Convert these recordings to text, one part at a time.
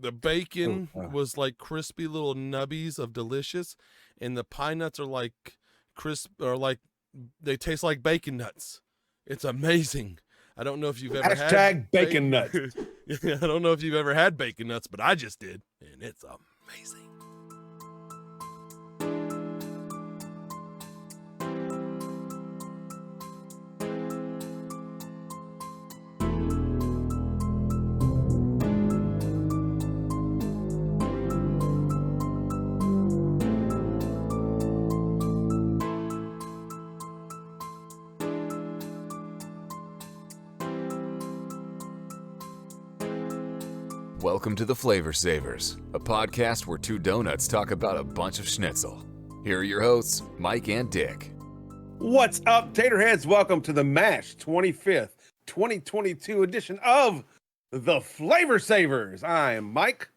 The bacon was like crispy little nubbies of delicious, and the pine nuts are like crisp, or like they taste like bacon nuts. It's amazing. I don't know if you've ever had bacon nuts. I don't know if you've ever had bacon nuts, but I just did, and it's amazing. Welcome to the Flavor Savors, a podcast where two donuts talk about a bunch of schnitzel. Here are your hosts, Mike and Dick. What's up, Taterheads? Welcome to the MASH 25th, 2022 edition of the Flavor Savors. I am Mike.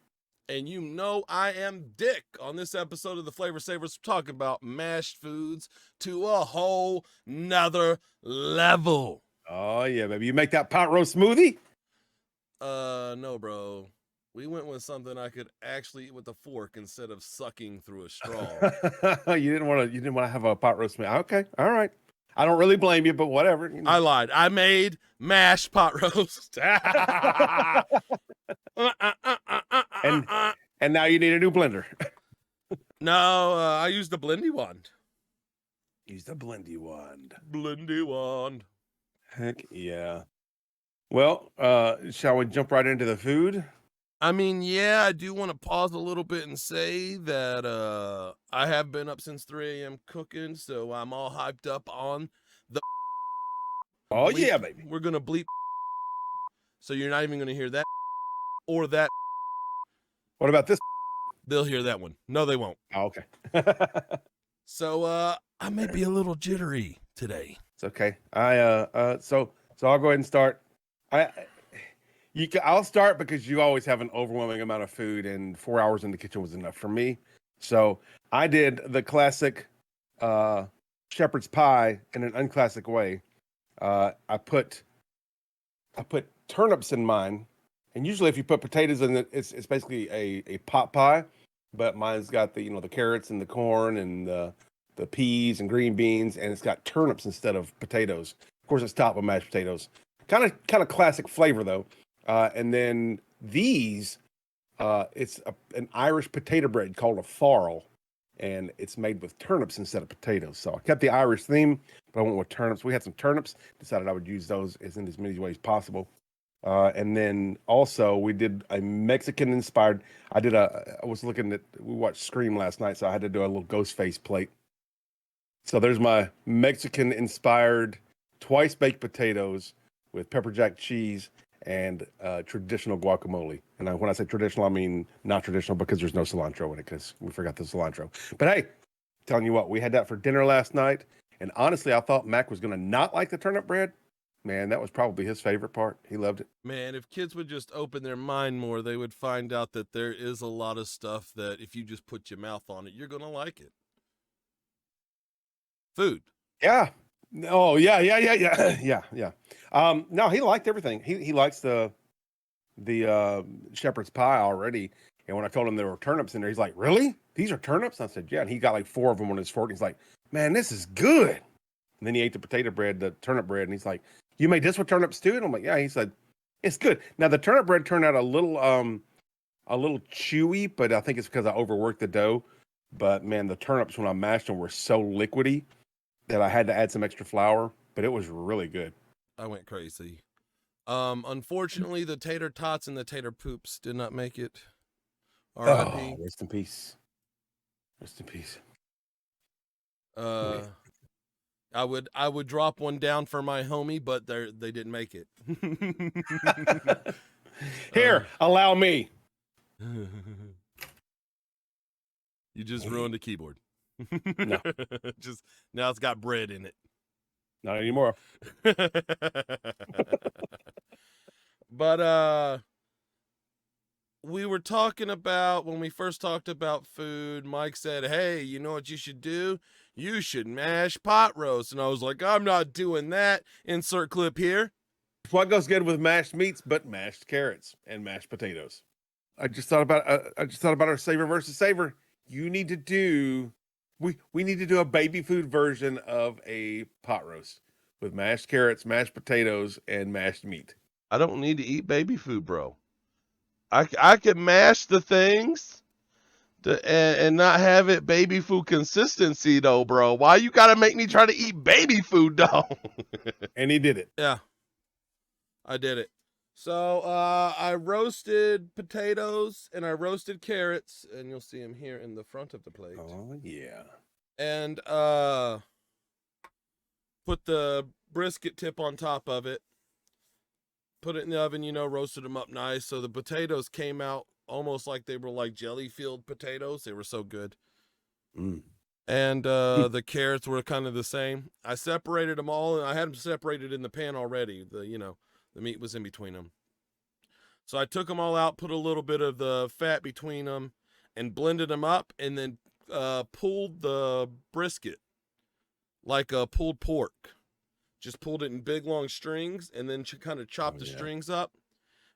And you know I am Dick. On this episode of the Flavor Savors, we're talking about mashed foods to a whole nother level. Oh, yeah, baby. You make that pot roast smoothie? No, bro. We went with something I could actually eat with a fork instead of sucking through a straw. You didn't want to have a pot roast smoothie. Okay, all right. I don't really blame you, but whatever. You know. I lied. I made mashed pot roast. and now you need a new blender. No, I used the blendy wand. Use the blendy wand. Blendy wand. Heck yeah. Well, shall we jump right into the food? I mean, yeah, I do want to pause a little bit and say that I have been up since 3 a.m. cooking, so I'm all hyped up on the Oh, bleep. yeah, baby. We're going to bleep, so you're not even going to hear that or that. What about this? They'll hear that one. No, they won't. Oh, okay. So I may be a little jittery today. It's okay. So I'll go ahead and start. I'll start because you always have an overwhelming amount of food, and 4 hours in the kitchen was enough for me. So I did the classic shepherd's pie in an unclassic way. I put turnips in mine, and usually if you put potatoes in it, it's basically a pot pie. But mine's got the carrots and the corn and the peas and green beans, and it's got turnips instead of potatoes. Of course, it's topped with mashed potatoes. Kind of classic flavor though. And then these, it's an Irish potato bread called a farl, and it's made with turnips instead of potatoes. So I kept the Irish theme, but I went with turnips. We had some turnips, decided I would use those in as many ways possible. And then also we did a Mexican inspired, we watched Scream last night, so I had to do a little ghost face plate. So there's my Mexican inspired twice baked potatoes with pepper jack cheese and traditional guacamole. And when I say traditional, I mean not traditional because there's no cilantro in it because we forgot the cilantro. But hey, telling you what, we had that for dinner last night. And honestly, I thought Mac was going to not like the turnip bread. Man, that was probably his favorite part. He loved it. Man, if kids would just open their mind more, they would find out that there is a lot of stuff that if you just put your mouth on it, you're going to like it. Food. Yeah. Oh, yeah. No, he liked everything. He likes the shepherd's pie already. And when I told him there were turnips in there, he's like, "Really? These are turnips?" I said, "Yeah." And he got like 4 of them on his fork. He's like, "Man, this is good." And then he ate the potato bread, the turnip bread, and he's like, "You made this with turnips too?" And I'm like, "Yeah." He said, "It's good." Now the turnip bread turned out a little chewy, but I think it's because I overworked the dough. But man, the turnips when I mashed them were so liquidy that I had to add some extra flour, but it was really good. I went crazy. Unfortunately, the tater tots and the tater poops did not make it. R.I.P. Oh, rest in peace. Rest in peace. I would drop one down for my homie, but they didn't make it. Here, allow me. You just ruined the keyboard. No. Just now it's got bread in it. Not anymore. But we were talking about, when we first talked about food, Mike said, "Hey, you know what you should do? You should mash pot roast." And I was like, "I'm not doing that." Insert clip here. What goes good with mashed meats but mashed carrots and mashed potatoes? I just thought about our savor versus savor. You need to do we need to do a baby food version of a pot roast with mashed carrots, mashed potatoes, and mashed meat. I don't need to eat baby food, bro. I can mash the things and not have it baby food consistency, though, bro. Why you gotta make me try to eat baby food, though? And he did it. Yeah, I did it. So I roasted potatoes and I roasted carrots, and you'll see them here in the front of the plate. Oh yeah. And put the brisket tip on top of it. Put it in the oven, roasted them up nice. So the potatoes came out almost like they were like jelly-filled potatoes. They were so good. Mm. And the carrots were kind of the same. I separated them all, and I had them separated in the pan already. The meat was in between them. So I took them all out, put a little bit of the fat between them, and blended them up, and then pulled the brisket like a pulled pork. Just pulled it in big, long strings, and then kind of chopped the strings up.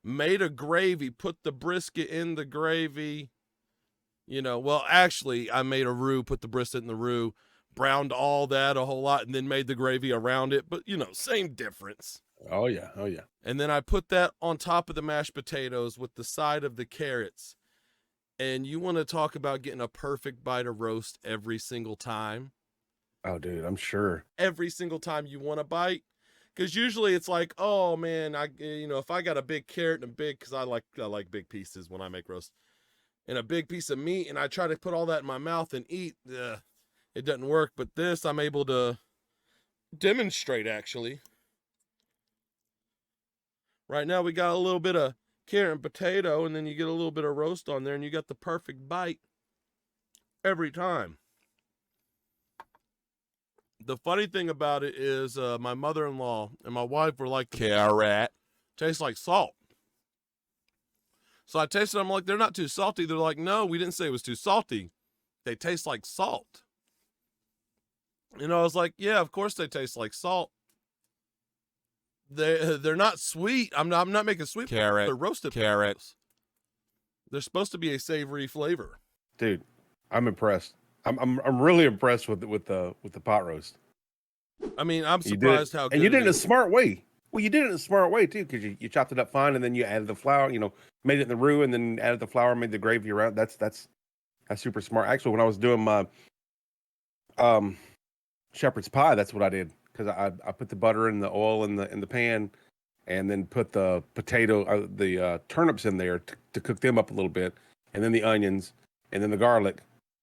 Made a gravy, put the brisket in the gravy. Well, actually, I made a roux, put the brisket in the roux, browned all that a whole lot, and then made the gravy around it. But, same difference. Oh, yeah. Oh, yeah. And then I put that on top of the mashed potatoes with the side of the carrots. And you want to talk about getting a perfect bite of roast every single time. Oh, dude, I'm sure. Every single time you want a bite. Because usually it's like, oh, man, if I got a big carrot and because I like big pieces when I make roast, and a big piece of meat, and I try to put all that in my mouth and eat, it doesn't work. But this, I'm able to demonstrate, actually. Right now, we got a little bit of carrot and potato, and then you get a little bit of roast on there, and you got the perfect bite every time. The funny thing about it is my mother-in-law and my wife were like, carrot tastes like salt. So I tasted them, like, they're not too salty. They're like, no, we didn't say it was too salty. They taste like salt. I was like, yeah, of course they taste like salt. They're not sweet. I'm not making sweet. Carrot. They're roasted carrots. They're supposed to be a savory flavor. Dude, I'm impressed. I'm really impressed with the pot roast. I mean, I'm surprised how good. And you did it in a smart way. Well, you did it in a smart way too, because you chopped it up fine, and then you added the flour. Made it in the roux, and then added the flour, made the gravy around. That's super smart. Actually, when I was doing my shepherd's pie, that's what I did, because I put the butter and the oil in the pan, and then put the the turnips in there to cook them up a little bit, and then the onions, and then the garlic.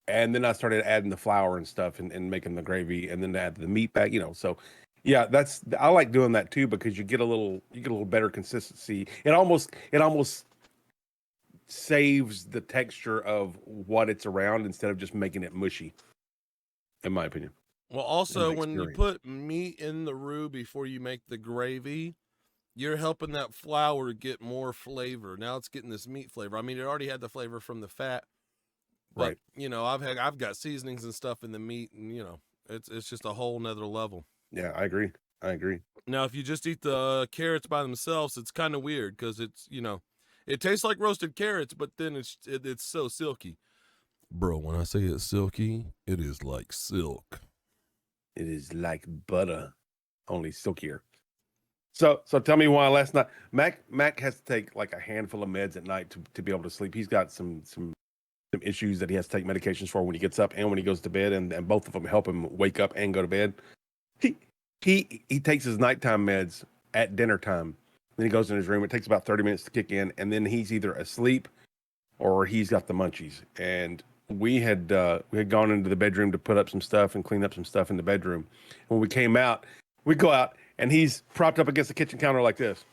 And then I started adding the flour and stuff and making the gravy, and then add the meat back, So, yeah, I like doing that too, because you get a little better consistency. It almost saves the texture of what it's around instead of just making it mushy, in my opinion. Well, also when you put meat in the roux before you make the gravy, you're helping that flour get more flavor. Now it's getting this meat flavor. I mean, it already had the flavor from the fat. But, right. I've got seasonings and stuff in the meat, and, it's just a whole nother level. Yeah, I agree. Now, if you just eat the carrots by themselves, it's kind of weird, because it's, it tastes like roasted carrots, but then it's so silky. Bro, when I say it's silky, it is like silk. It is like butter, only silkier. So tell me why last night Mac has to take like a handful of meds at night to be able to sleep. He's got some issues that he has to take medications for when he gets up and when he goes to bed, and both of them help him wake up and go to bed. He takes his nighttime meds at dinner time. Then he goes in his room. It takes about 30 minutes to kick in, and then he's either asleep or he's got the munchies. And we had gone into the bedroom to put up some stuff and clean up some stuff in the bedroom. When we came out, we go out and he's propped up against the kitchen counter like this,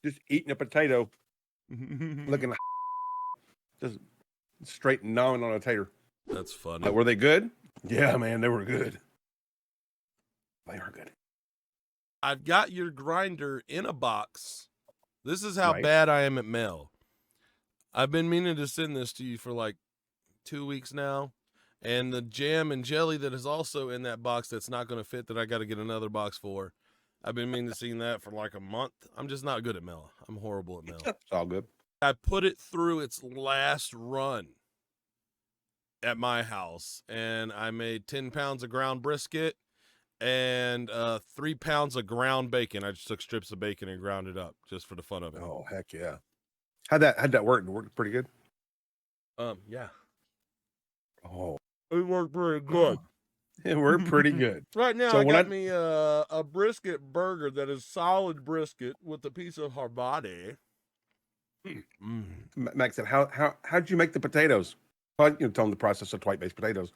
just eating a potato, looking just straight gnawing on a tater. That's funny. Were they good? Yeah, man, they were good. They are good. I've got your grinder in a box. This is how bad I am at mail. I've been meaning to send this to you for like 2 weeks now. And the jam and jelly that is also in that box that's not going to fit, that I got to get another box for. I've been meaning to see that for like a month. I'm just not good at Mela. I'm horrible at Mela. It's all good. I put it through its last run at my house, and I made 10 pounds of ground brisket and 3 pounds of ground bacon. I just took strips of bacon and ground it up just for the fun of it. Oh, heck yeah. How'd that work? It worked pretty good? Yeah. Oh. It worked pretty good. It worked pretty good. Right now, So I when got me a brisket burger that is solid brisket with a piece of her body. Max said, how'd you make the potatoes? Well, tell him the process of white-based potatoes.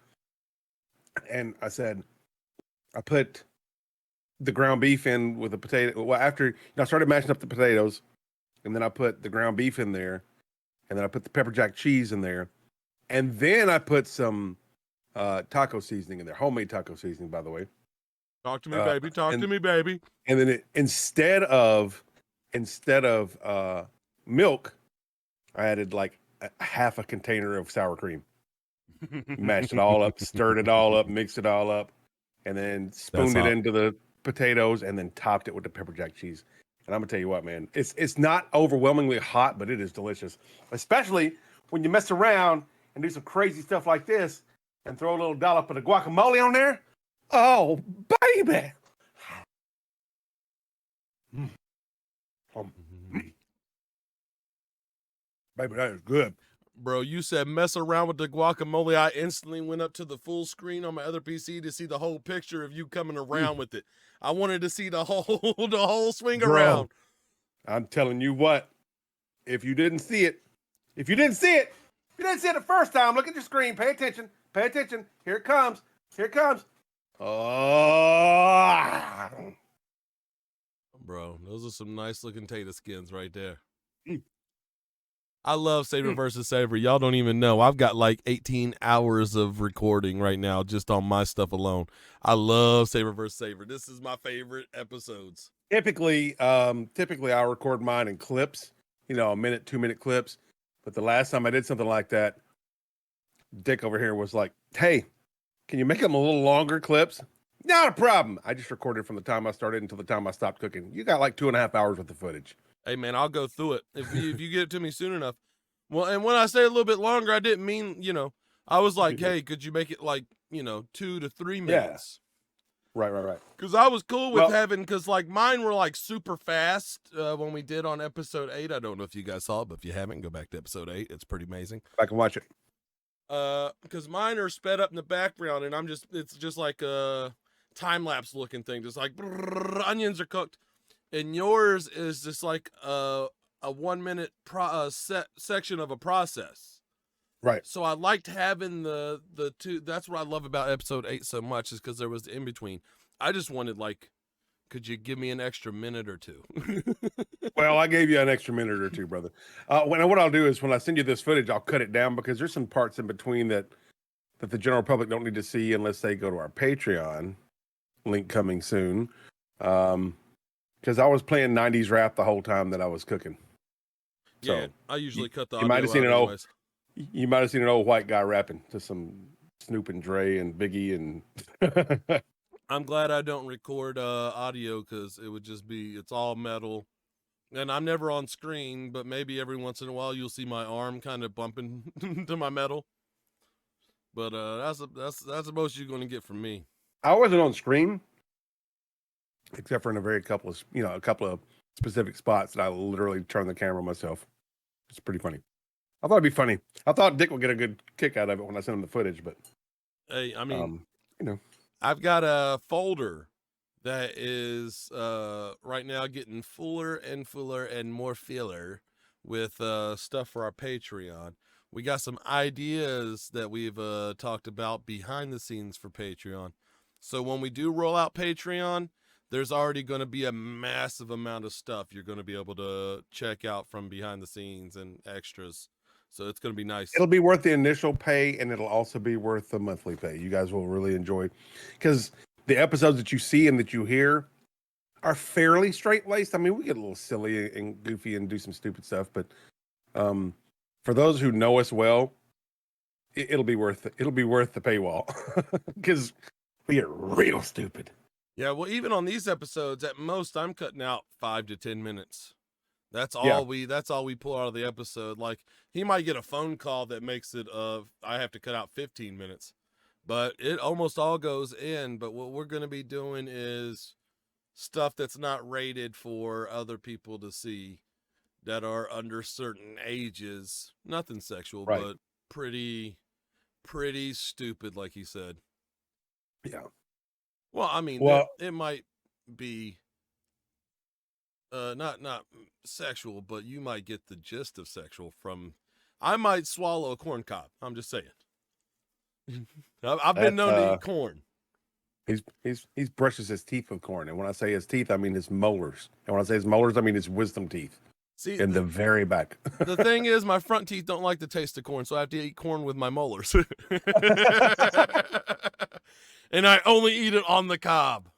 And I said, I put the ground beef in with the potato. Well, after I started mashing up the potatoes, and then I put the ground beef in there, and then I put the pepper jack cheese in there, and then I put some taco seasoning in there, homemade taco seasoning, by the way. Talk to me, baby. Talk to me, baby. And then instead of milk, I added like half a container of sour cream. Mashed it all up, stirred it all up, mixed it all up, and then spooned it into the potatoes, and then topped it with the pepper jack cheese. And I'm gonna tell you what, man, it's not overwhelmingly hot, but it is delicious, especially when you mess around and do some crazy stuff like this and throw a little dollop of the guacamole on there. Oh, baby. Baby, that is good. Bro, you said mess around with the guacamole. I instantly went up to the full screen on my other PC to see the whole picture of you coming around with it. I wanted to see the whole swing around. I'm telling you what, if you didn't see it the first time, look at your screen, pay attention. Here it comes. Oh, bro, those are some nice looking tater skins right there. I love Savor versus Savor. Y'all don't even know. I've got like 18 hours of recording right now just on my stuff alone. I love Savor versus Savor. This is my favorite episodes. Typically I record mine in clips, a minute, 2-minute clips. But the last time I did something like that, Dick over here was like, hey, can you make them a little longer clips? Not a problem. I just recorded from the time I started until the time I stopped cooking. You got like 2.5 hours worth of footage. Hey, man, I'll go through it if you get it to me soon enough. Well, and when I say a little bit longer, I didn't mean, I was like, hey, could you make it like, 2 to 3 minutes? Yeah. Right. Because I was cool with because like mine were like super fast when we did on episode 8. I don't know if you guys saw it, but if you haven't, go back to episode 8. It's pretty amazing. I can watch it. Because mine are sped up in the background, and it's just like a time-lapse looking thing. Just like onions are cooked. And yours is just like a 1 minute section of a process. Right. So I liked having the two. That's what I love about episode 8 so much, is because there was the in between. I just wanted like, could you give me an extra minute or two? Well, I gave you an extra minute or two, brother. What I'll do is when I send you this footage, I'll cut it down because there's some parts in between that the general public don't need to see unless they go to our Patreon. Link coming soon. Because I was playing 90s rap the whole time that I was cooking. Yeah, so I usually cut the audio. You might have seen an old white guy rapping to some Snoop and Dre and Biggie and. I'm glad I don't record audio because it would just it's all metal, and I'm never on screen. But maybe every once in a while you'll see my arm kind of bumping to my metal. But that's the most you're going to get from me. I wasn't on screen. Except for in a couple of specific spots that I literally turned the camera myself. It's pretty funny. I thought it'd be funny. I thought Dick would get a good kick out of it when I sent him the footage, but hey, I mean, I've got a folder that is right now getting fuller and more filler with stuff for our Patreon. We got some ideas that we've talked about behind the scenes for Patreon. So when we do roll out Patreon, there's already going to be a massive amount of stuff you're going to be able to check out from behind the scenes and extras. So it's going to be nice. It'll be worth the initial pay, and it'll also be worth the monthly pay. You guys will really enjoy, because the episodes that you see and that you hear are fairly straight-laced. I mean, we get a little silly and goofy and do some stupid stuff, but for those who know us well, it'll be worth the paywall, because we get real stupid. Yeah, well, even on these episodes, at most I'm cutting out 5 to 10 minutes. That's all Yeah. that's all we pull out of the episode. Like he might get a phone call that makes it I have to cut out 15 minutes. But it almost all goes in, but what we're going to be doing is stuff that's not rated for other people to see that are under certain ages. Nothing sexual, Right. but pretty stupid like he said. Yeah. Well, I mean, Well, it might be not sexual, but you might get the gist of sexual from. I might swallow a corn cob. I'm just saying. I've been known to eat corn. He's brushes his teeth with corn, and when I say his teeth, I mean his molars. And when I say his molars, I mean his wisdom teeth. See, in the very back. The thing is, my front teeth don't like the taste of corn, so I have to eat corn with my molars. And I only eat it on the cob.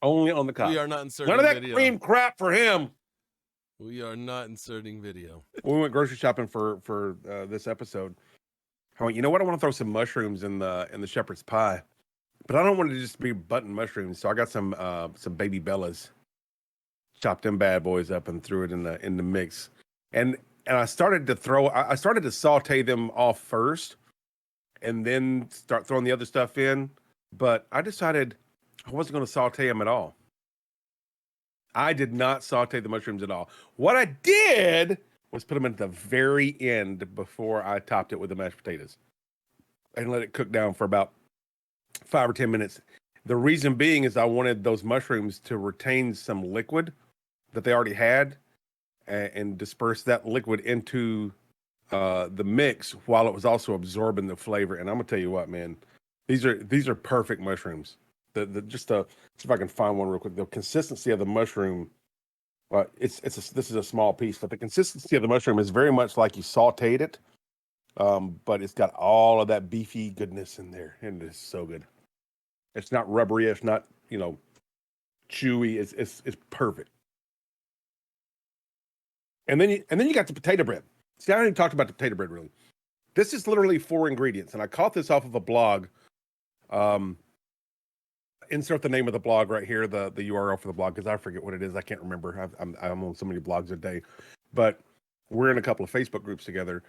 Only on the cob. We are not inserting none of that video. cream crap for him. We are not inserting video. We went grocery shopping for this episode. I went, you know what? I want to throw some mushrooms in the shepherd's pie, but I don't want to just be button mushrooms. So I got some baby bellas, chopped them bad boys up and threw it in the mix. And I started to saute them off first, and then start throwing the other stuff in. But I decided I wasn't going to saute them at all. I did not saute the mushrooms at all. What I did was put them at the very end before I topped it with the mashed potatoes and let it cook down for about 5 or 10 minutes. The reason being is I wanted those mushrooms to retain some liquid that they already had and disperse that liquid into the mix while it was also absorbing the flavor. And I'm gonna tell you what, man, these are perfect mushrooms. See if I can find one real quick. The consistency of the mushroom, this is a small piece, but the consistency of the mushroom is very much like you sauteed it, but it's got all of that beefy goodness in there, and it's so good. It's not rubbery. It's not chewy. It's perfect. And then you got the potato bread. See, I haven't even talked about the potato bread really. This is literally 4 ingredients, and I caught this off of a blog. Insert the name of the blog right here, the URL for the blog, because I forget what it is. I can't remember. I'm on so many blogs a day, but we're in a couple of Facebook groups together,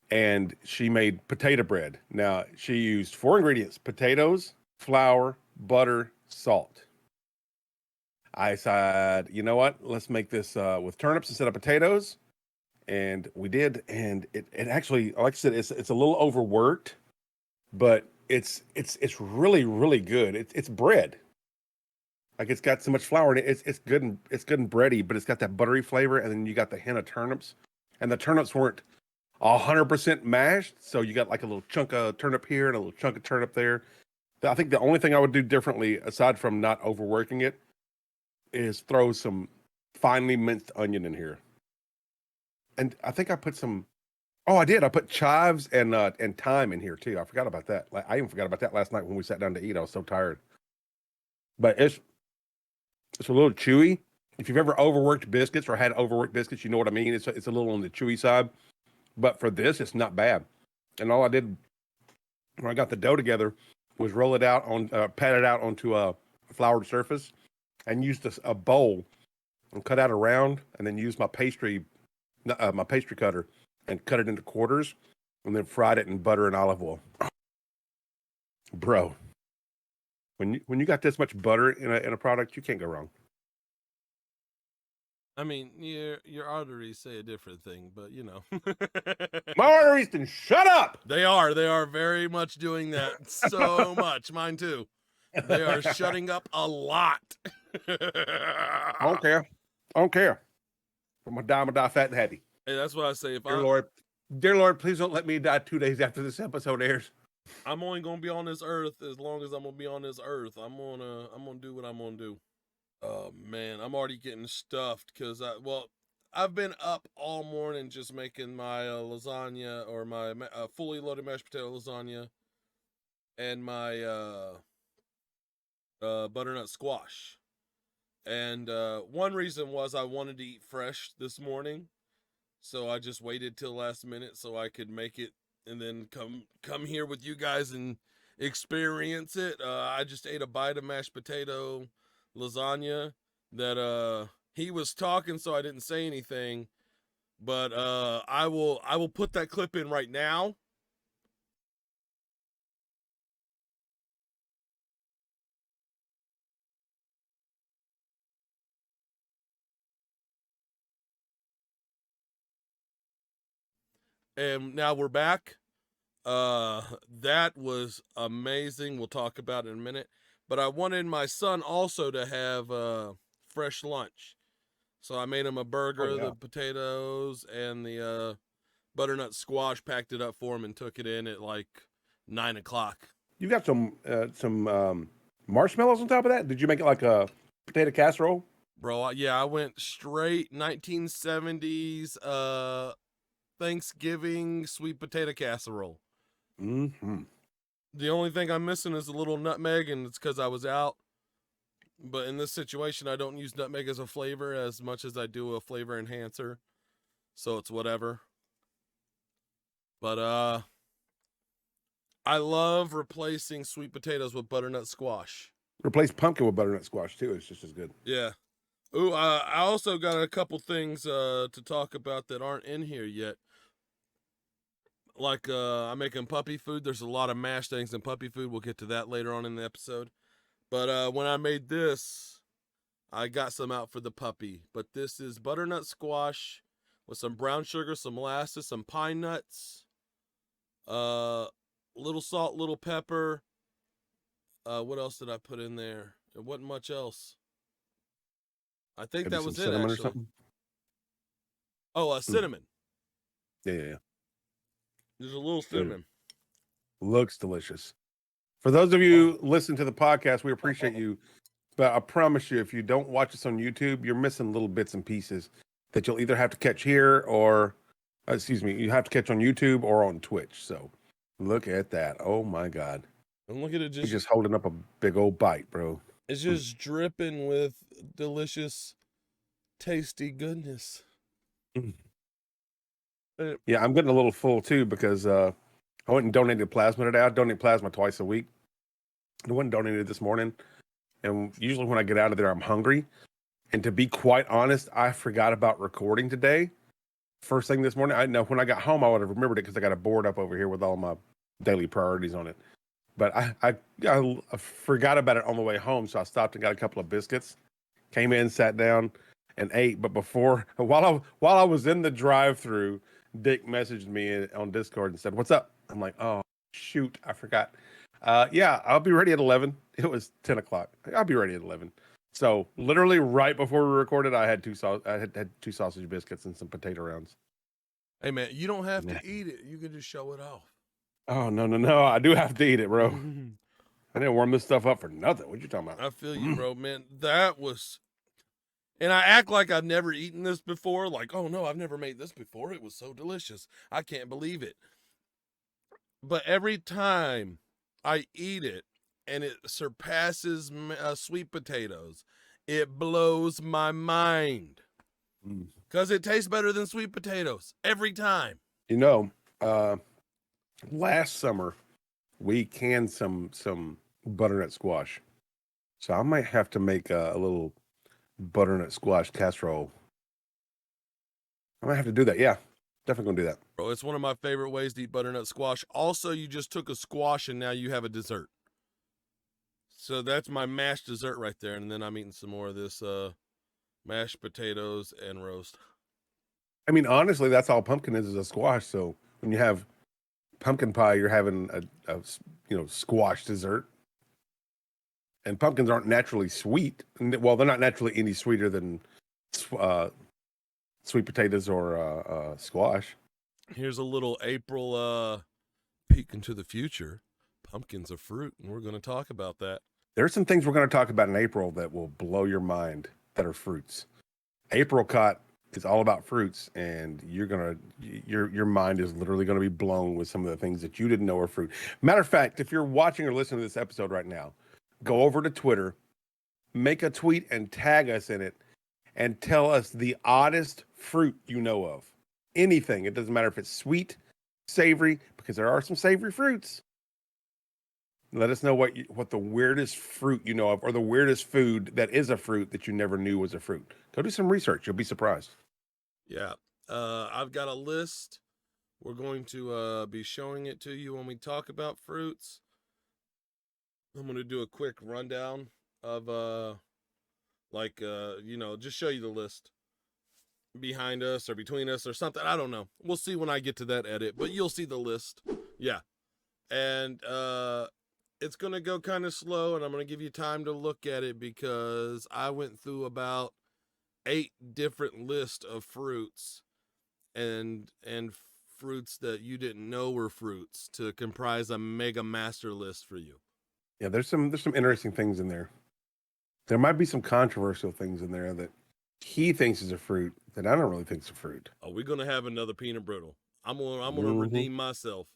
and she made potato bread. Now she used 4 ingredients: potatoes, flour, butter, salt. I said, you know what? Let's make this with turnips instead of potatoes, and we did. And it actually, like I said, it's a little overworked, but it's really, really good. It's bread. Like, it's got so much flour in it. It's good and bready, but it's got that buttery flavor, and then you got the hint of turnips, and the turnips weren't 100% mashed, so you got like a little chunk of turnip here and a little chunk of turnip there. I think the only thing I would do differently, aside from not overworking it, is throw some finely minced onion in here. And I think I put some. Oh, I did. I put chives and thyme in here too. I forgot about that. I even forgot about that last night when we sat down to eat. I was so tired. But it's a little chewy. If you've ever overworked biscuits or had overworked biscuits, you know what I mean. It's a little on the chewy side. But for this, it's not bad. And all I did when I got the dough together was roll it out pat it out onto a floured surface, and used a bowl and cut out a round, and then used my pastry cutter and cut it into quarters, and then fried it in butter and olive oil. Bro, when you got this much butter in a product, you can't go wrong. I mean, your arteries say a different thing, but you know. My arteries can shut up. They are very much doing that. So much. Mine too. They are shutting up a lot. I don't care. I'm gonna die fat and happy. Hey, that's what I say. Dear Lord, please don't let me die 2 days after this episode airs. I'm only gonna be on this earth as long as I'm gonna be on this earth. I'm gonna do what I'm gonna do. Oh man, I'm already getting stuffed because I've been up all morning just making my lasagna, or my fully loaded mashed potato lasagna, and my butternut squash. And one reason was I wanted to eat fresh this morning, so I just waited till last minute so I could make it and then come here with you guys and experience it. I just ate a bite of mashed potato lasagna that he was talking, so I didn't say anything. But I will put that clip in right now. And now we're back. That was amazing. We'll talk about it in a minute. But I wanted my son also to have fresh lunch. So I made him a burger, the potatoes, and the butternut squash, packed it up for him and took it in at like 9 o'clock. You got some marshmallows on top of that? Did you make it like a potato casserole? Bro, yeah, I went straight 1970s Thanksgiving sweet potato casserole. Mm-hmm. The only thing I'm missing is a little nutmeg, and it's because I was out. But in this situation, I don't use nutmeg as a flavor as much as I do a flavor enhancer. So it's whatever. But I love replacing sweet potatoes with butternut squash. Replace pumpkin with butternut squash too. It's just as good. Yeah. Ooh, I also got a couple things to talk about that aren't in here yet. Like I'm making puppy food. There's a lot of mashed things in puppy food. We'll get to that later on in the episode. But when I made this, I got some out for the puppy. But this is butternut squash with some brown sugar, some molasses, some pine nuts, little salt, little pepper. What else did I put in there? It wasn't much else. I think Maybe that was it, cinnamon actually. or something? Oh, cinnamon. Yeah. There's a little cinnamon. Looks delicious. For those of you listening to the podcast, we appreciate you. But I promise you, if you don't watch us on YouTube, you're missing little bits and pieces that you'll either have to catch here or, you have to catch on YouTube or on Twitch. So look at that. Oh, my God. And look at it He's just holding up a big old bite, bro. It's just dripping with delicious, tasty goodness. Yeah, I'm getting a little full, too, because I went and donated plasma today. I donate plasma twice a week. I went and donated this morning. And usually when I get out of there, I'm hungry. And to be quite honest, I forgot about recording today. First thing this morning, I know when I got home, I would have remembered it because I got a board up over here with all my daily priorities on it. But I forgot about it on the way home, so I stopped and got a couple of biscuits. Came in, sat down, and ate. But while I was in the drive-thru, Dick messaged me on Discord and said, "What's up?" I'm like, "Oh shoot, I forgot." Yeah, I'll be ready at 11. It was 10 o'clock. I'll be ready at 11. So literally right before we recorded, I had two sausage biscuits and some potato rounds. Hey man, you don't have to eat it. You can just show it off. Oh no! I do have to eat it, bro. I didn't warm this stuff up for nothing. What you talking about? I feel you, bro, man. That was, and I act like I've never eaten this before. Like, oh no, I've never made this before. It was so delicious. I can't believe it. But every time I eat it, and it surpasses sweet potatoes, it blows my mind. Because it tastes better than sweet potatoes every time. You know, last summer we canned some butternut squash, so I might have to make a little butternut squash casserole. I might have to do that. Yeah, definitely gonna do that. Bro, it's one of my favorite ways to eat butternut squash. Also, you just took a squash and now you have a dessert. So that's my mashed dessert right there, and then I'm eating some more of this mashed potatoes and roast. I mean, honestly, that's all pumpkin is a squash. So when you have pumpkin pie, you're having a squash dessert. And pumpkins aren't naturally sweet. Well, they're not naturally any sweeter than sweet potatoes or squash. Here's a little April peek into the future. Pumpkin's a fruit, and we're going to talk about that. There's some things we're going to talk about in April that will blow your mind that are fruits. Apricot is all about fruits, and your mind is literally going to be blown with some of the things that you didn't know are fruit. Matter of fact, if you're watching or listening to this episode right now, go over to Twitter, make a tweet and tag us in it, and tell us the oddest fruit you know of. Anything. It doesn't matter if it's sweet, savory, because there are some savory fruits. Let us know what the weirdest fruit you know of, or the weirdest food that is a fruit that you never knew was a fruit. Go do some research. You'll be surprised. Yeah. I've got a list. We're going to be showing it to you when we talk about fruits. I'm going to do a quick rundown of, just show you the list behind us or between us or something. I don't know. We'll see when I get to that edit, but you'll see the list. Yeah. And it's going to go kind of slow, and I'm going to give you time to look at it because I went through about 8 different lists of fruits and fruits that you didn't know were fruits to comprise a mega master list for you. Yeah, there's some interesting things in there. There might be some controversial things in there that he thinks is a fruit that I don't really think is a fruit. Oh, we're gonna have another peanut brittle. I'm gonna redeem myself.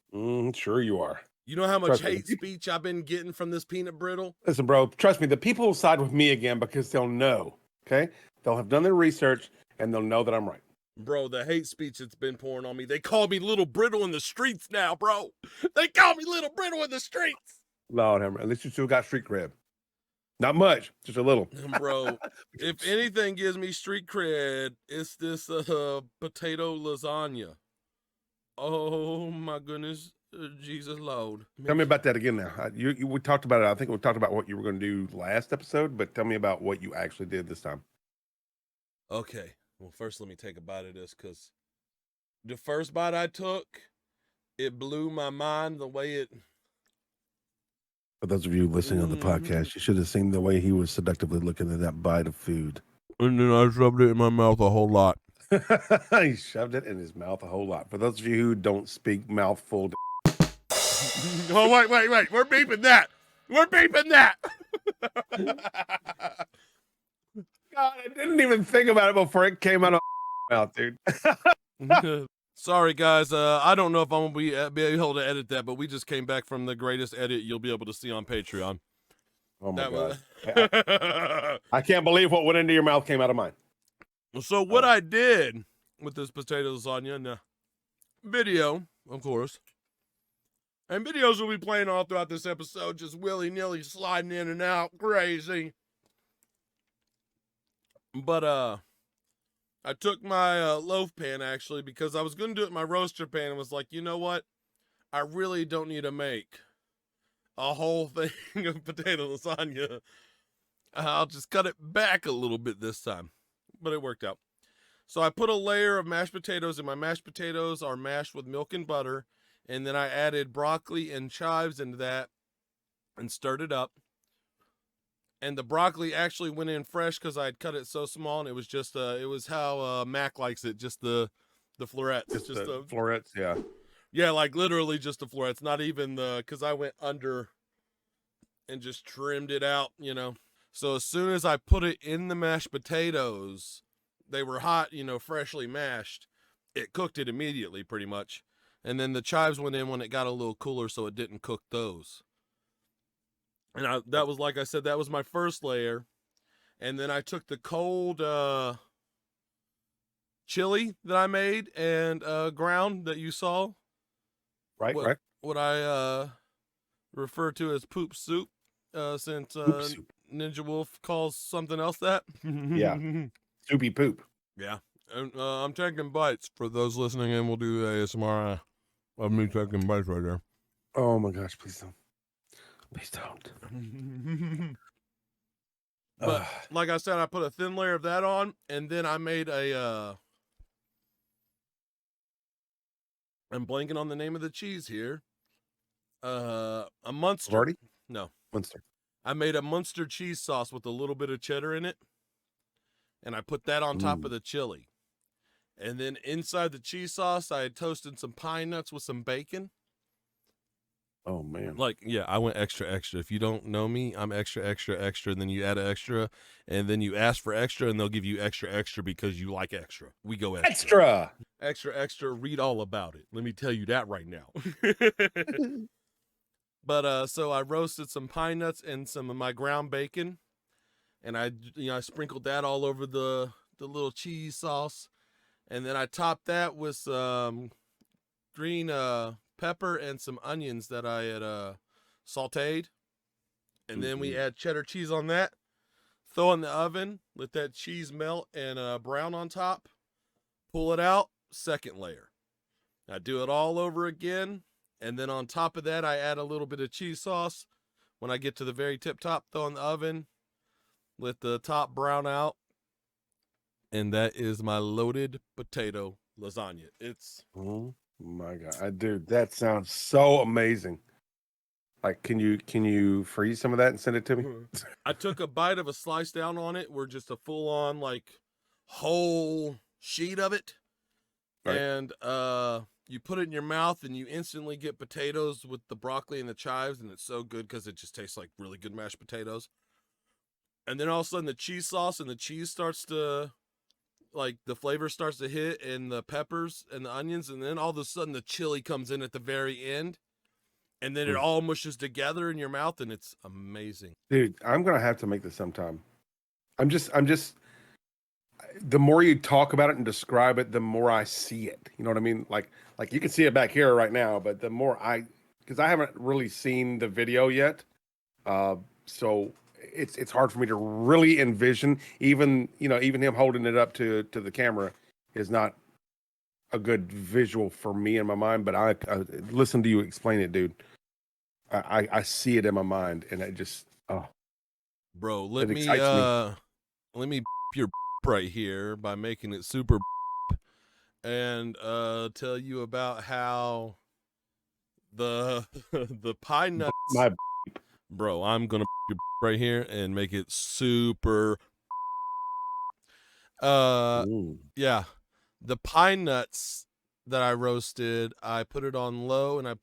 Sure you are. You know how much hate speech I've been getting from this peanut brittle? Listen, bro, trust me, the people will side with me again because they'll know, okay? They'll have done their research and they'll know that I'm right. Bro, the hate speech that's been pouring on me. They call me Little Brittle in the streets now, bro. They call me Little Brittle in the streets. Lord, at least you still got street cred. Not much, just a little. Bro, if anything gives me street cred, it's this potato lasagna. Oh my goodness, Jesus Lord. Tell me about that again now. We talked about it. I think we talked about what you were going to do last episode, but tell me about what you actually did this time. Okay. Well, first let me take a bite of this because the first bite I took, it blew my mind the way it... For those of you listening on the podcast, you should have seen the way he was seductively looking at that bite of food. And then I shoved it in my mouth a whole lot. He shoved it in his mouth a whole lot. For those of you who don't speak mouthful. Oh, wait. We're beeping that. God, I didn't even think about it before it came out of my mouth, dude. Sorry, guys. I don't know if I'm going to be able to edit that, but we just came back from the greatest edit you'll be able to see on Patreon. Oh, my God. I can't believe what went into your mouth came out of mine. So what I did with this potato lasagna, video, of course, and videos will be playing all throughout this episode, just willy-nilly sliding in and out, crazy. But, I took my loaf pan, actually, because I was going to do it in my roaster pan and was like, you know what? I really don't need to make a whole thing of potato lasagna. I'll just cut it back a little bit this time. But it worked out. So I put a layer of mashed potatoes, and my mashed potatoes are mashed with milk and butter. And then I added broccoli and chives into that and stirred it up. And the broccoli actually went in fresh because I had cut it so small, and it was just it was how Mac likes it, just the florets. Just the florets, yeah. Yeah, like literally just the florets, not even because I went under and just trimmed it out, you know. So as soon as I put it in the mashed potatoes, they were hot, you know, freshly mashed. It cooked it immediately, pretty much. And then the chives went in when it got a little cooler, so it didn't cook those. And that was, like I said, that was my first layer. And then I took the cold chili that I made and ground that you saw. Right. What I refer to as poop soup, since soup. Ninja Wolf calls something else that. Yeah. Soupy poop. Yeah. And I'm taking bites for those listening, and we'll do ASMR of me taking bites right there. Oh my gosh, please don't. Please don't. But like I said, I put a thin layer of that on, and then I made a I'm blanking on the name of the cheese here. A Munster. Vardy? No. Munster. I made a Munster cheese sauce with a little bit of cheddar in it, and I put that on top of the chili. And then inside the cheese sauce, I had toasted some pine nuts with some bacon. Oh, man. Like, yeah, I went extra. If you don't know me, I'm extra, and then you add an extra, and then you ask for extra, and they'll give you extra because you like extra. We go extra. Extra, read all about it. Let me tell you that right now. But, so I roasted some pine nuts and some of my ground bacon, and I sprinkled that all over the little cheese sauce, and then I topped that with some green pepper and some onions that I had sauteed. And then we add cheddar cheese on that. Throw in the oven, let that cheese melt and brown on top. Pull it out, second layer. I do it all over again. And then on top of that, I add a little bit of cheese sauce. When I get to the very tip top, throw in the oven, let the top brown out. And that is my loaded potato lasagna. It's oh my God, dude, that sounds so amazing. Like, can you freeze some of that and send it to me? I took a bite of a slice down on it. We're just a full on like whole sheet of it. Right. And you put it in your mouth and you instantly get potatoes with the broccoli and the chives, and it's so good because it just tastes like really good mashed potatoes. And then all of a sudden the cheese sauce and the cheese starts to, like, the flavor starts to hit, and the peppers and the onions, and then all of a sudden the chili comes in at the very end, and then it all mushes together in your mouth, and it's amazing. Dude, I'm gonna have to make this sometime. I'm just the more you talk about it and describe it, the more I see it. You know what I mean? Like you can see it back here right now, but the more because I haven't really seen the video yet, so it's hard for me to really envision. Even him holding it up to the camera is not a good visual for me in my mind. But I listen to you explain it, dude. I see it in my mind, and it just bro, let me your right here by making it super and tell you about how the pine nuts. Bro, I'm gonna your right here and make it super. Yeah, the pine nuts that I roasted, I put it on low, and I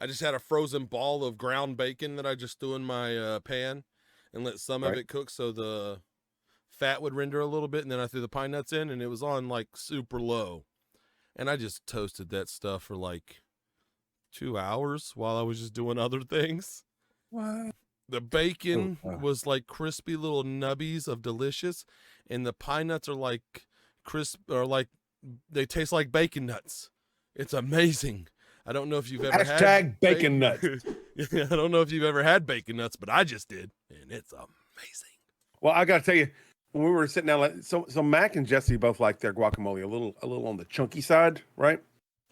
just had a frozen ball of ground bacon that I just threw in my pan and let some of it cook so the fat would render a little bit, and then I threw the pine nuts in, and it was on like super low. And I just toasted that stuff for like 2 hours while I was just doing other things. What? The bacon was like crispy little nubbies of delicious, and the pine nuts are like they taste like bacon nuts. It's amazing. I don't know if you've ever had bacon nuts. I don't know if you've ever had bacon nuts, but I just did, and it's amazing. Well, I gotta tell you, when we were sitting down, so Mac and Jesse both like their guacamole a little on the chunky side, right?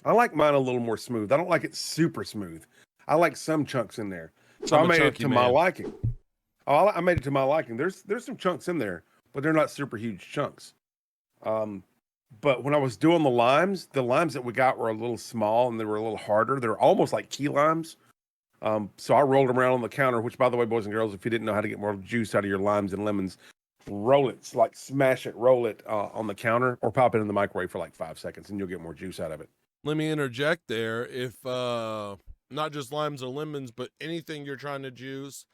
I like mine a little more smooth. I don't like it super smooth. I like some chunks in there. So I made it to my liking. I made it to my liking. There's some chunks in there, but they're not super huge chunks. But when I was doing the limes that we got were a little small and they were a little harder. They're almost like key limes. So I rolled them around on the counter, which, by the way, boys and girls, if you didn't know how to get more juice out of your limes and lemons, roll it, like smash it, roll it on the counter, or pop it in the microwave for like 5 seconds, and you'll get more juice out of it. Let me interject there. If not just limes or lemons, but anything you're trying to juice,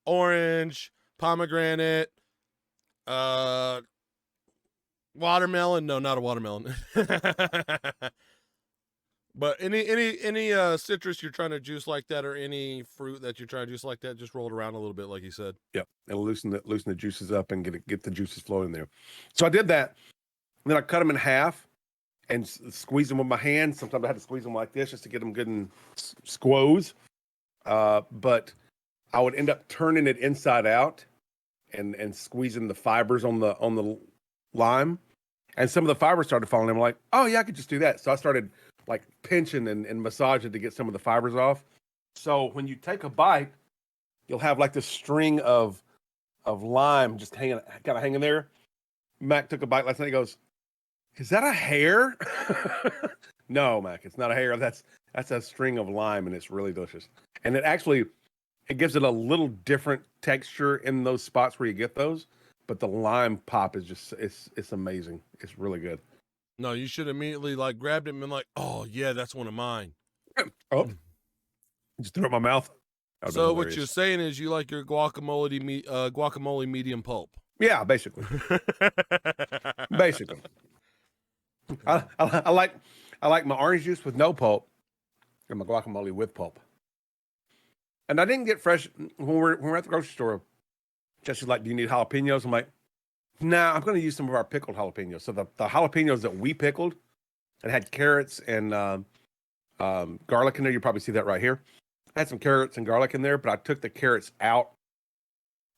orange, pomegranate, watermelon. No, not a watermelon. But any citrus you're trying to juice like that, or any fruit that you're trying to juice like that, just roll it around a little bit, like you said. Yep, and loosen the juices up and get the juices flowing in there. So I did that, and then I cut them in half and squeeze them with my hand. Sometimes I had to squeeze them like this just to get them good and squoze. But I would end up turning it inside out and squeezing the fibers on the lime, and some of the fibers started falling in. I'm like, oh yeah, I could just do that. So I started like pinching and massaging to get some of the fibers off. So when you take a bite, you'll have like this string of lime just kind of hanging there. Mac took a bite last night. He goes, "Is that a hair?" No, Mac, it's not a hair. That's a string of lime, and it's really delicious. And it gives it a little different texture in those spots where you get those. But the lime pop is just it's amazing. It's really good. No, you should immediately like grabbed it and been like, "Oh yeah, that's one of mine." Oh, just threw it in my mouth. So what you're saying is you like your guacamole medium pulp? Yeah, basically. Basically. I like my orange juice with no pulp, and my guacamole with pulp. And I didn't get fresh when we're at the grocery store. Jesse's like, "Do you need jalapenos?" I'm like, "Nah, I'm going to use some of our pickled jalapenos." So the jalapenos that we pickled, and had carrots and garlic in there. You probably see that right here. I had some carrots and garlic in there, but I took the carrots out,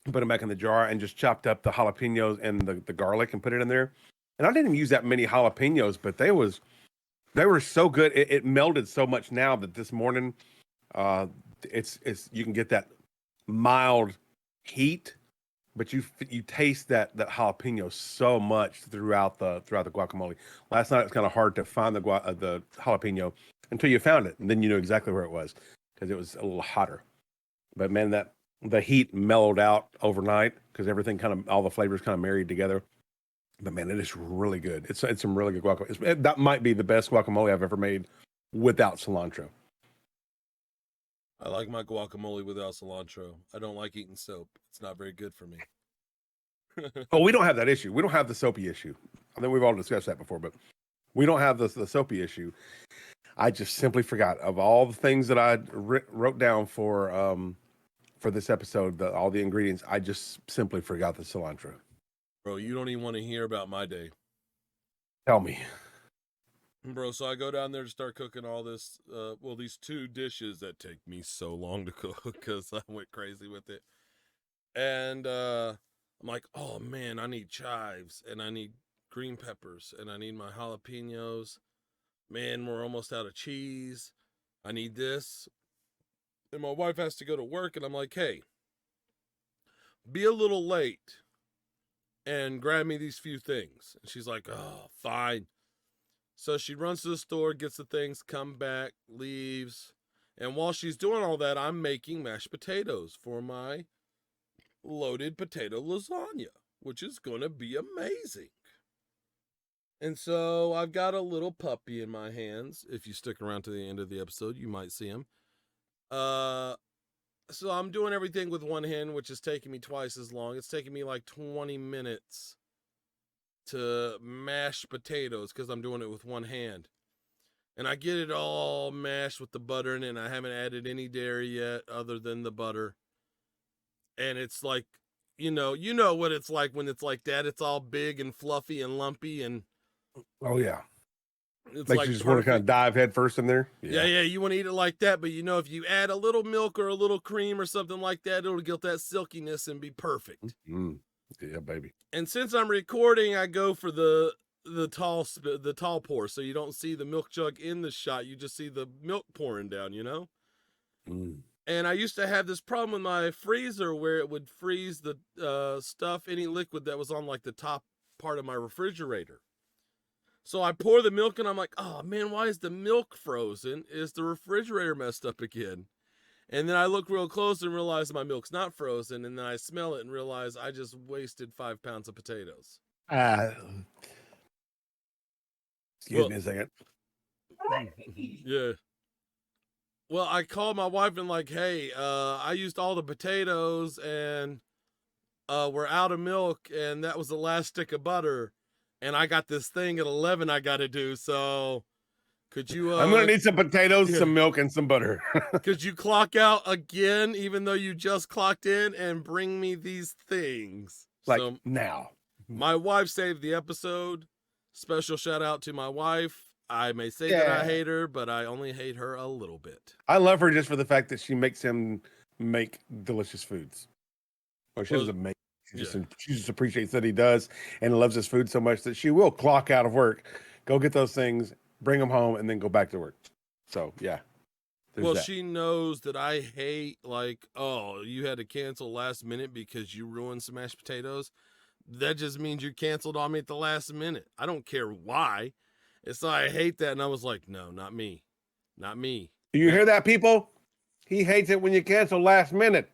put them back in the jar, and just chopped up the jalapenos and the garlic and put it in there. And I didn't even use that many jalapenos, but they were so good. It melded so much now that this morning, it's you can get that mild heat, but you taste that jalapeno so much throughout the guacamole. Last night it was kind of hard to find the jalapeno until you found it, and then you know exactly where it was because it was a little hotter. But man, the heat mellowed out overnight because everything all the flavors kind of married together. But man, it is really good. It's some really good guacamole. That might be the best guacamole I've ever made without cilantro. I like my guacamole without cilantro. I don't like eating soap. It's not very good for me. Oh, we don't have that issue. We don't have the soapy issue. I think we've all discussed that before, but we don't have the soapy issue. I just simply forgot of all the things that I wrote down for this episode, all the ingredients. I just simply forgot the cilantro. Bro, you don't even want to hear about my day. Tell me. Bro, so I go down there to start cooking all this, these 2 dishes that take me so long to cook because I went crazy with it. And I'm like, oh man, I need chives and I need green peppers and I need my jalapenos. Man, we're almost out of cheese. I need this. And my wife has to go to work and I'm like, hey, be a little late and grab me these few things. And she's like, oh, fine. So she runs to the store, gets the things, come back, leaves. And while she's doing all that, I'm making mashed potatoes for my loaded potato lasagna, which is going to be amazing. And so I've got a little puppy in my hands. If you stick around to the end of the episode, you might see him. So I'm doing everything with one hand, which is taking me twice as long. It's taking me like 20 minutes to mash potatoes because I'm doing it with one hand. And I get it all mashed with the butter in it, and I haven't added any dairy yet other than the butter. And it's like, you know what it's like when it's like that. It's all big and fluffy and lumpy and oh yeah. It's like like you just want to kind of dive head first in there. Yeah, you want to eat it like that. But if you add a little milk or a little cream or something like that, it'll get that silkiness and be perfect. Mm-hmm. Yeah, baby. And since I'm recording, I go for the tall pour, so you don't see the milk jug in the shot. You just see the milk pouring down. Mm. And I used to have this problem with my freezer where it would freeze the stuff, any liquid that was on like the top part of my refrigerator. So I pour the milk and I'm like, oh man, why is the milk frozen? Is the refrigerator messed up again? And then I look real close and realize my milk's not frozen. And then I smell it and realize I just wasted 5 pounds of potatoes. Excuse me a second. Yeah. Well, I called my wife and like, hey, I used all the potatoes and we're out of milk. And that was the last stick of butter. And I got this thing at 11 I got to do. So could you... I'm going to need some potatoes, some milk, and some butter. Could you clock out again, even though you just clocked in, and bring me these things? So, now. My wife saved the episode. Special shout out to my wife. I may say that I hate her, but I only hate her a little bit. I love her just for the fact that she makes him make delicious foods. Or she doesn't make. She just appreciates that he does and loves his food so much that she will clock out of work, go get those things, bring them home, and then go back to work. So, yeah. Well, she knows that I hate, like, oh, you had to cancel last minute because you ruined some mashed potatoes. That just means you canceled on me at the last minute. I don't care why. It's like, I hate that. And I was like, no, not me. Not me. Do you hear that, people? He hates it when you cancel last minute.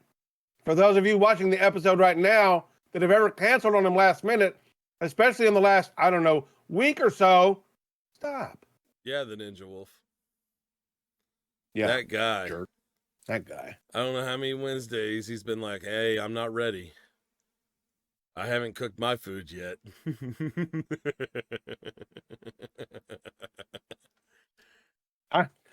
For those of you watching the episode right now that have ever canceled on him last minute, especially in the last, I don't know, week or so, stop. Yeah, the Ninja Wolf. Yeah. That guy. Jerk. That guy. I don't know how many Wednesdays he's been like, hey, I'm not ready. I haven't cooked my food yet.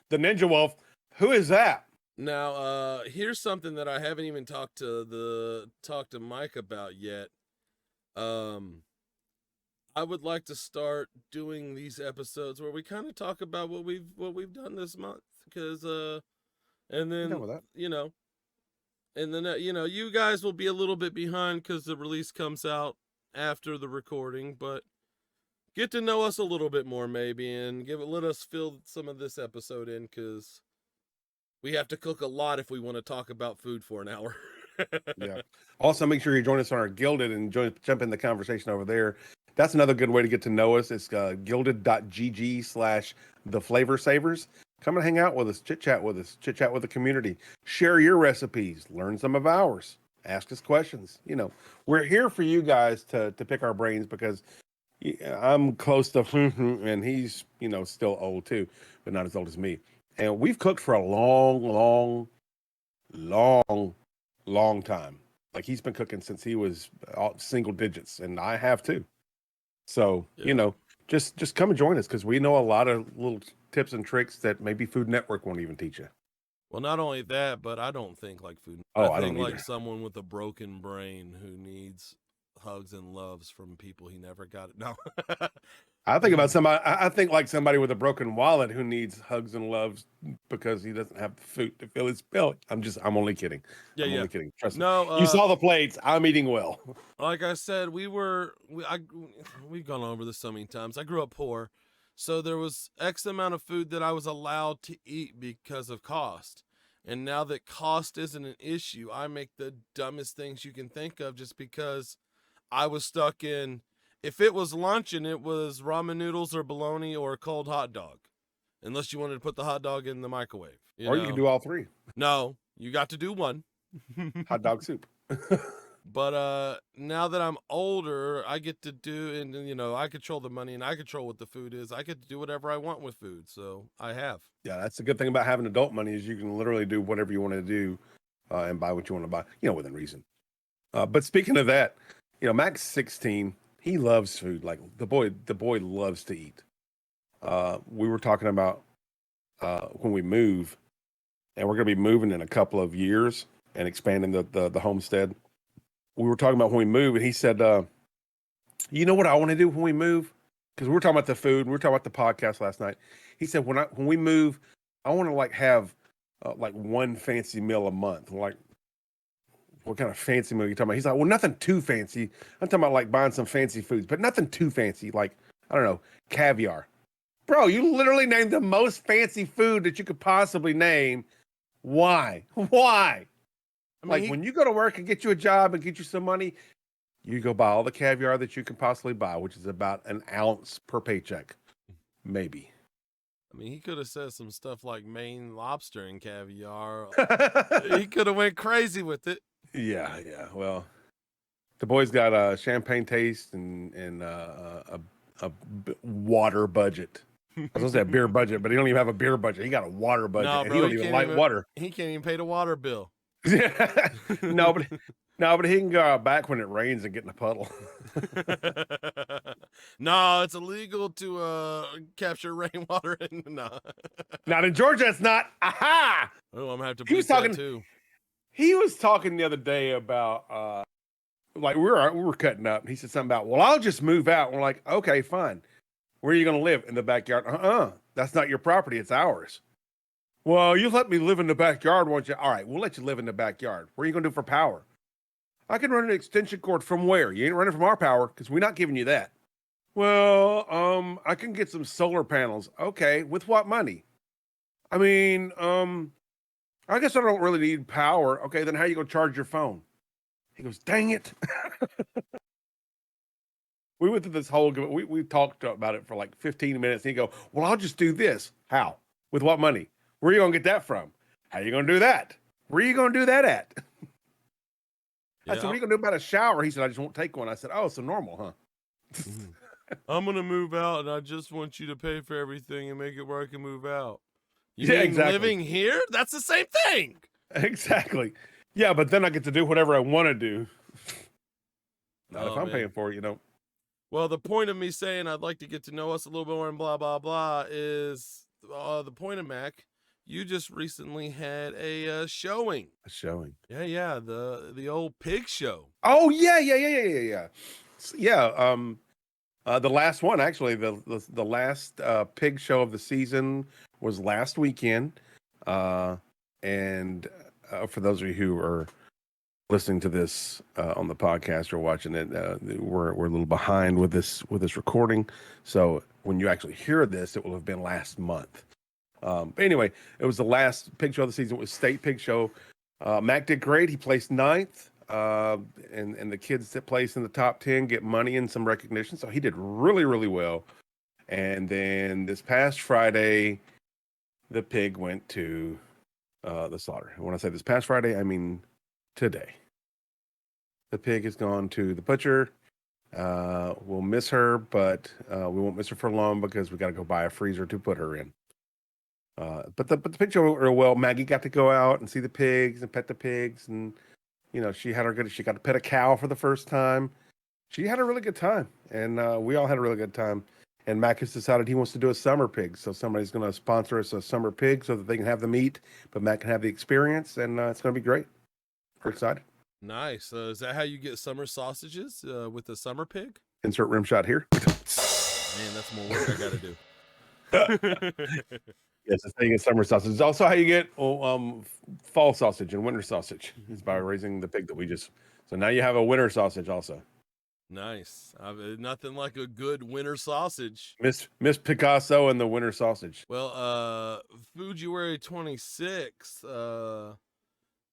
The Ninja Wolf. Who is that? Now, here's something that I haven't even talked to Mike about yet. I would like to start doing these episodes where we kind of talk about what we've done this month, because And then, with that. and then, you guys will be a little bit behind because the release comes out after the recording, but get to know us a little bit more maybe, and let us fill some of this episode in, because we have to cook a lot if we want to talk about food for an hour. Yeah. Also, make sure you join us on our Gilded and jump in the conversation over there. That's another good way to get to know us. It's gilded.gg/TheFlavorSavors. Come and hang out with us, chit chat with the community, share your recipes, learn some of ours, ask us questions. We're here for you guys to pick our brains, because I'm close to, and he's, still old too, but not as old as me. And we've cooked for a long time. Like, he's been cooking since he was single digits, and I have too. So, just come and join us, because we know a lot of little tips and tricks that maybe Food Network won't even teach you. Well, not only that, but I don't think like food. I think don't like either. someone with a broken brain who needs hugs and loves from people he never got. No. I think about somebody. I think like somebody with a broken wallet who needs hugs and loves because he doesn't have food to fill his belly. I'm only kidding. I'm only kidding. Trust me. You saw the plates. I'm eating well. Like I said, we've gone over this so many times. I grew up poor, so there was X amount of food that I was allowed to eat because of cost. And now that cost isn't an issue, I make the dumbest things you can think of, just because I was stuck in, if it was lunch and it was ramen noodles or bologna or a cold hot dog, unless you wanted to put the hot dog in the microwave. You can do all three. No, you got to do one. Hot dog soup. But now that I'm older, I get to do, and I control the money and I control what the food is. I get to do whatever I want with food, so I have. Yeah, that's the good thing about having adult money, is you can literally do whatever you want to do, and buy what you want to buy, within reason. But speaking of that, Mac's 16. He loves food. Like, the boy loves to eat. We were talking about when we move, and we're going to be moving in a couple of years and expanding the homestead. We were talking about when we move, and he said, you know what I want to do when we move? Because we were talking about the food, and we were talking about the podcast last night. He said, when we move, I want to have one fancy meal a month. Like, what kind of fancy meal are you talking about? He's like, well, nothing too fancy. I'm talking about buying some fancy foods, but nothing too fancy. Like, I don't know, caviar. Bro, you literally named the most fancy food that you could possibly name. Why? I mean, when you go to work and get you a job and get you some money, you go buy all the caviar that you can possibly buy, which is about an ounce per paycheck. Maybe. I mean, he could have said some stuff like Maine lobster and caviar. He could have went crazy with it. Yeah. Well, the boy's got a champagne taste and a water budget. I was going to say a beer budget, but he don't even have a beer budget. He got a water budget, no, and bro, he don't even like water. He can't even pay the water bill. No, but he can go out back when it rains and get in a puddle. No, it's illegal to capture rainwater. No. Not in Georgia, it's not. Aha! Oh, I'm gonna have to bleep that too. He was talking the other day about we were cutting up, and he said something about, well, I'll just move out. And we're like, okay, fine. Where are you gonna live? In the backyard? That's not your property, it's ours. Well, you let me live in the backyard, won't you? All right, we'll let you live in the backyard. What are you going to do for power? I can run an extension cord from where? You ain't running from our power, because we're not giving you that. Well, I can get some solar panels. Okay, with what money? I mean, I guess I don't really need power. Okay, then how are you going to charge your phone? He goes, dang it. We went through this whole, we talked about it for 15 minutes. And he go, well, I'll just do this. How? With what money? Where are you going to get that from? How are you going to do that? Where are you going to do that at? I said, what are you going to do about a shower? He said, I just won't take one. I said, oh, so normal, huh? I'm going to move out, and I just want you to pay for everything and make it where I can move out. You mean exactly. Living here? That's the same thing. Exactly. Yeah, but then I get to do whatever I want to do. Not if I'm paying for it, Well, the point of me saying I'd like to get to know us a little bit more and blah, blah, blah is the point of Mac. You just recently had a showing. A showing. Yeah. The old pig show. Oh, yeah. Yeah. The last one, actually, the last pig show of the season was last weekend. And And for those of you who are listening to this on the podcast or watching it, we're a little behind with this recording. So when you actually hear this, it will have been last month. But anyway, it was the last pig show of the season. It was state pig show. Mac did great. He placed 9th. And the kids that place in the top 10 get money and some recognition. So he did really, really well. And then this past Friday, the pig went to the slaughter. And when I say this past Friday, I mean today. The pig has gone to the butcher. We'll miss her, but we won't miss her for long because we got to go buy a freezer to put her in. But the pig show went real well. Maggie got to go out and see the pigs and pet the pigs, and she got to pet a cow for the first time. She had a really good time, and we all had a really good time. And Mac has decided he wants to do a summer pig, so somebody's going to sponsor us a summer pig so that they can have the meat, but Mac can have the experience, and it's going to be great. We're excited. Nice. Is that how you get summer sausages with the summer pig? Insert rim shot here. Man, that's more work I got to do. Yes, the thing is summer sausage. It's also how you get fall sausage and winter sausage is by raising the pig that we just. So now you have a winter sausage also. Nice. Nothing like a good winter sausage. Miss Picasso and the winter sausage. Well, February 26th,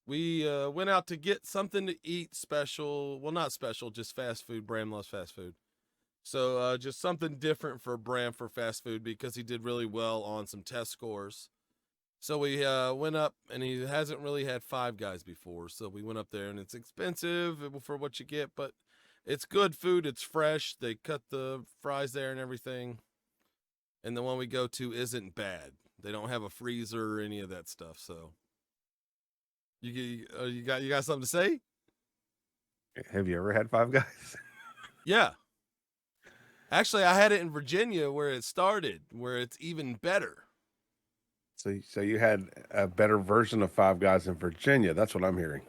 we went out to get something to eat special. Well, not special, just fast food. Bram loves fast food. So just something different for Bram for fast food because he did really well on some test scores. So we went up, and he hasn't really had Five Guys before. So we went up there, and it's expensive for what you get, but it's good food. It's fresh. They cut the fries there and everything. And the one we go to isn't bad. They don't have a freezer or any of that stuff. So you got something to say? Have you ever had Five Guys? Yeah. Actually, I had it in Virginia where it started, where it's even better. So you had a better version of Five Guys in Virginia. That's what I'm hearing.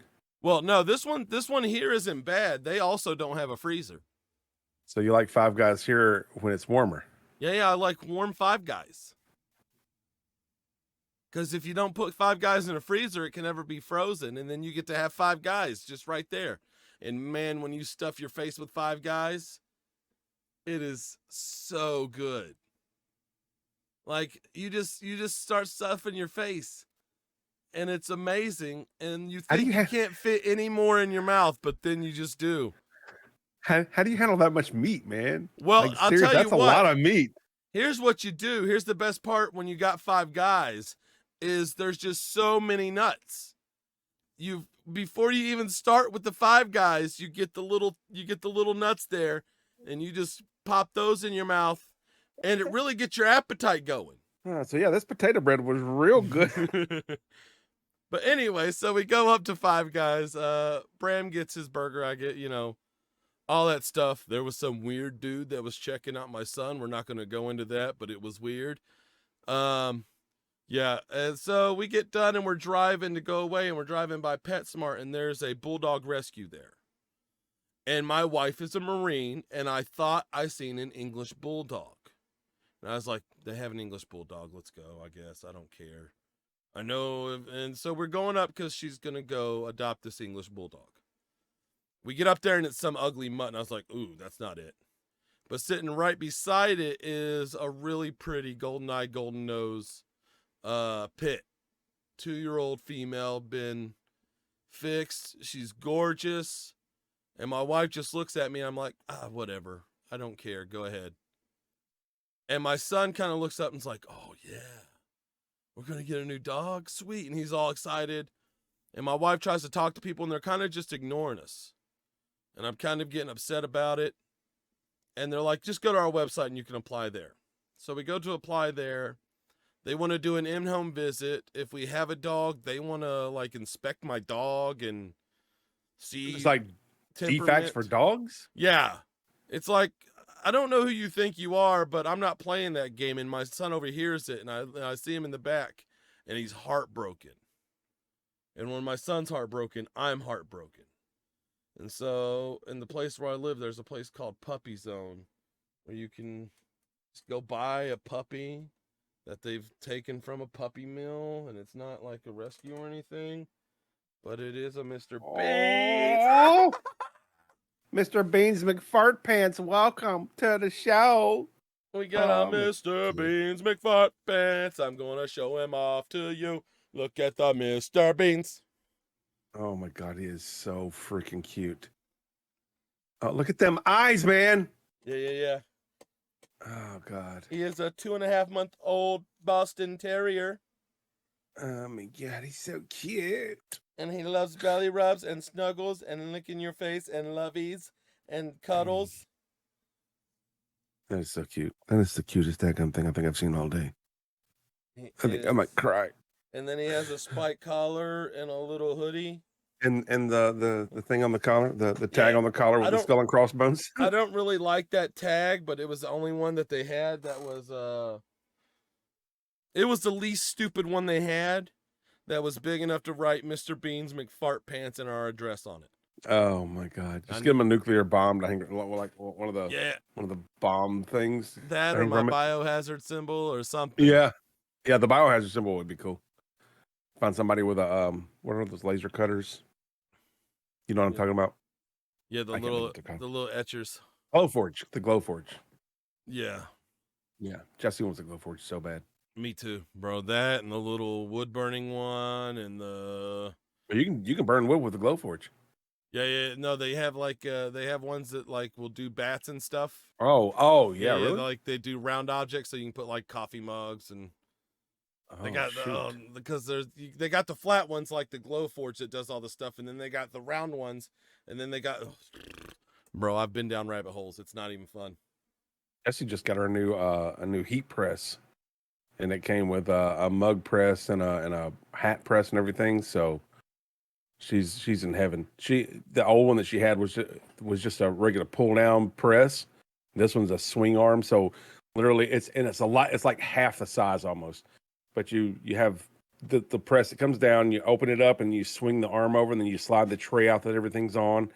Well, no, this one here isn't bad. They also don't have a freezer. So you like Five Guys here when it's warmer? Yeah, I like warm Five Guys. Because if you don't put Five Guys in a freezer, it can never be frozen, and then you get to have Five Guys just right there. And man, when you stuff your face with Five Guys, it is so good. Like you just start stuffing your face, and it's amazing. And you think you can't fit any more in your mouth, but then you just do. How do you handle that much meat, man? Well, I'll tell you that's a lot of meat. Here's what you do. Here's the best part when you got Five Guys is there's just so many nuts. Before you even start with the Five Guys, you get the little nuts there, and you just pop those in your mouth, and it really gets your appetite going. So yeah, this potato bread was real good. But anyway, so we go up to Five Guys. Bram gets his burger. I get, all that stuff. There was some weird dude that was checking out my son. We're not going to go into that, but it was weird. Yeah, and so we get done and we're driving to go away, and we're driving by PetSmart, and there's a bulldog rescue there. And my wife is a Marine, and I thought I seen an English bulldog. And I was like, they have an English bulldog. Let's go, I guess. I don't care. I know. And so we're going up because she's going to go adopt this English bulldog. We get up there, and it's some ugly mutt. And I was like, ooh, that's not it. But sitting right beside it is a really pretty golden eye, golden nose pit. 2-year-old female, been fixed. She's gorgeous. And my wife just looks at me, and I'm like, whatever. I don't care. Go ahead. And my son kind of looks up and is like, oh, yeah. We're going to get a new dog? Sweet. And he's all excited. And my wife tries to talk to people, and they're kind of just ignoring us. And I'm kind of getting upset about it. And they're like, just go to our website, and you can apply there. So we go to apply there. They want to do an in-home visit. If we have a dog, they want to, inspect my dog and see. It's like defects for dogs? Yeah. It's like, I don't know who you think you are, but I'm not playing that game. And my son overhears it, and I see him in the back, and he's heartbroken. And when my son's heartbroken, I'm heartbroken. And so in the place where I live, there's a place called Puppy Zone where you can just go buy a puppy that they've taken from a puppy mill, and it's not like a rescue or anything, but it is a Mr. Beans. Oh, Mr. Beans McFart Pants, welcome to the show. We got a Mr. Beans McFart Pants. I'm gonna show him off to you. Look at the Mr. Beans. Oh my God, he is so freaking cute. Oh, look at them eyes, man. Yeah. Oh God. He is a 2.5-month-old Boston Terrier. Oh my God, he's so cute. And he loves belly rubs and snuggles and licking your face and lovies and cuddles. That is so cute. That is the cutest daggum thing I think I've seen all day. I think I might cry. And then he has a spike collar and a little hoodie. And the thing on the collar, the tag on the collar with the skull and crossbones. I don't really like that tag, but it was the only one that they had that was it was the least stupid one they had that was big enough to write Mr. Beans McFart Pants and our address on it. Oh my God! Just give him a nuclear bomb to hang, like one of the bomb things. That or my biohazard symbol or something. Yeah, the biohazard symbol would be cool. Find somebody with a what are those laser cutters? You know what I'm talking about? Yeah, the little etchers. Glowforge, the Glowforge. Yeah. Jesse wants a Glowforge so bad. Me too, bro. That and the little wood burning one and the. You can burn wood with the Glowforge. Yeah. No, they have they have ones that like will do bats and stuff. Oh, yeah, really? Like they do round objects, so you can put like coffee mugs and. They got because they got the flat ones like the Glowforge that does all the stuff, and then they got the round ones, and then they got. Bro, I've been down rabbit holes. It's not even fun. Jesse just got her a new heat press, and it came with a mug press and a hat press and everything. So. She's in heaven. The old one that she had was just a regular pull down press. This one's a swing arm. So literally it's a lot. It's like half the size almost. But you have the press. It comes down. You open it up and you swing the arm over, and then you slide the tray out that everything's on.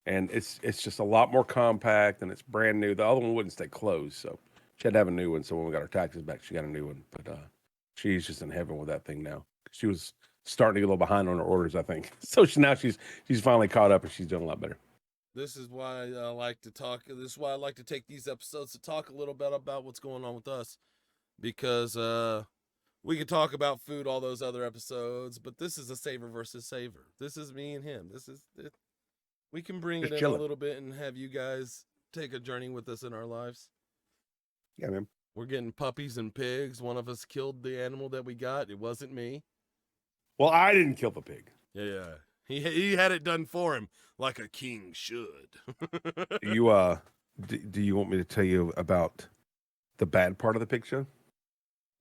And it's just a lot more compact, and it's brand new. The other one wouldn't stay closed, so she had to have a new one. So when we got our taxes back, she got a new one. But she's just in heaven with that thing now. She was starting to get a little behind on her orders, I think. So she's finally caught up and she's doing a lot better. This is why I like to talk. This is why I like to take these episodes to talk a little bit about what's going on with us, because we could talk about food all those other episodes, but this is a savor versus savor. This is me and him. This is it. We can bring it in a little bit and have you guys take a journey with us in our lives. Yeah, man. We're getting puppies and pigs. One of us killed the animal that we got. It wasn't me. Well, I didn't kill the pig. Yeah. He had it done for him like a king should. Do you want me to tell you about the bad part of the pig show?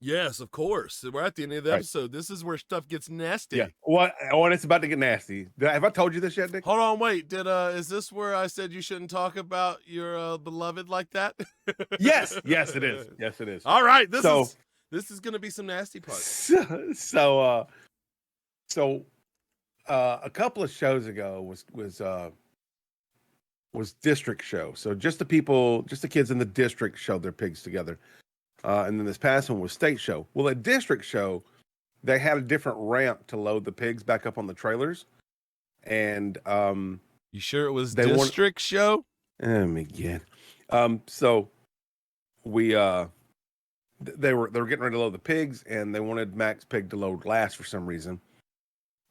Yes, of course. We're at the end of the episode. This is where stuff gets nasty. Yeah. What? Oh, and it's about to get nasty. Have I told you this yet, Dick? Hold on, wait. Is this where I said you shouldn't talk about your beloved like that? Yes, it is. Yes, it is. All right. This is going to be some nasty parts. So, a couple of shows ago was district show. So just the kids in the district showed their pigs together. And then this past one was state show. Well, at district show, they had a different ramp to load the pigs back up on the trailers. And you sure it was district show? Oh my God. So we they were getting ready to load the pigs, and they wanted Mac's pig to load last for some reason.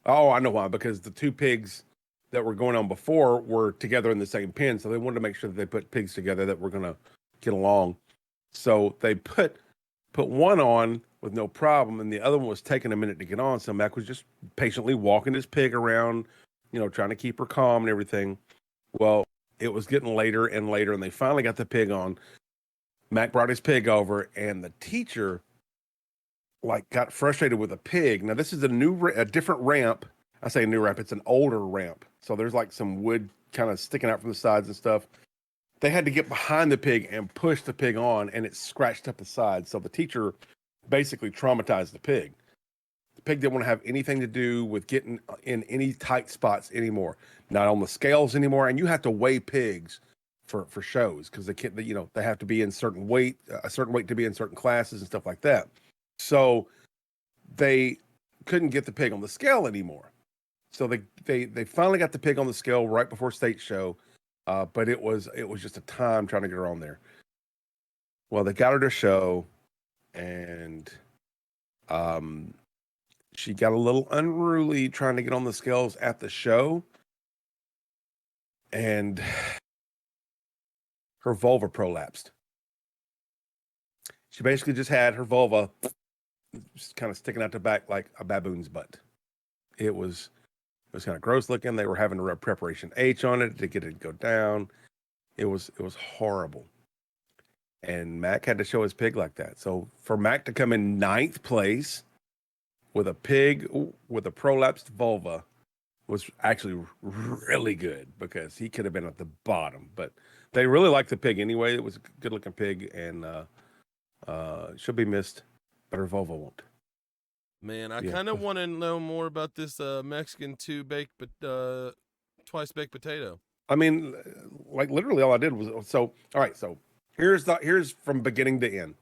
Oh, I know why. Because the two pigs that were going on before were together in the same pen, so they wanted to make sure that they put pigs together that were gonna get along. So they put one on with no problem, and the other one was taking a minute to get on. So Mac was just patiently walking his pig around, trying to keep her calm and everything. Well, it was getting later and later, and they finally got the pig on. Mac brought his pig over, and the teacher got frustrated with a pig. Now this is a different ramp. I say new ramp. It's an older ramp. So there's some wood kind of sticking out from the sides and stuff. They had to get behind the pig and push the pig on, and it scratched up the sides. So the teacher basically traumatized the pig. The pig didn't want to have anything to do with getting in any tight spots anymore. Not on the scales anymore. And you have to weigh pigs for shows because they have to be in a certain weight to be in certain classes and stuff like that. So they couldn't get the pig on the scale anymore. So they finally got the pig on the scale right before state show, but it was just a time trying to get her on there. Well, they got her to show, and she got a little unruly trying to get on the scales at the show, and her vulva prolapsed. She basically just had her vulva just kind of sticking out the back like a baboon's butt. It was kind of gross looking. They were having to rub preparation H on it to get it to go down. It was horrible. And Mac had to show his pig like that. So for Mac to come in 9th place with a pig with a prolapsed vulva was actually really good, because he could have been at the bottom. But they really liked the pig anyway. It was a good looking pig, and she'll be missed, but her vulva won't. Man, I kind of want to know more about this Mexican twice baked potato. I mean, like literally all I did was all right. So here's from beginning to end.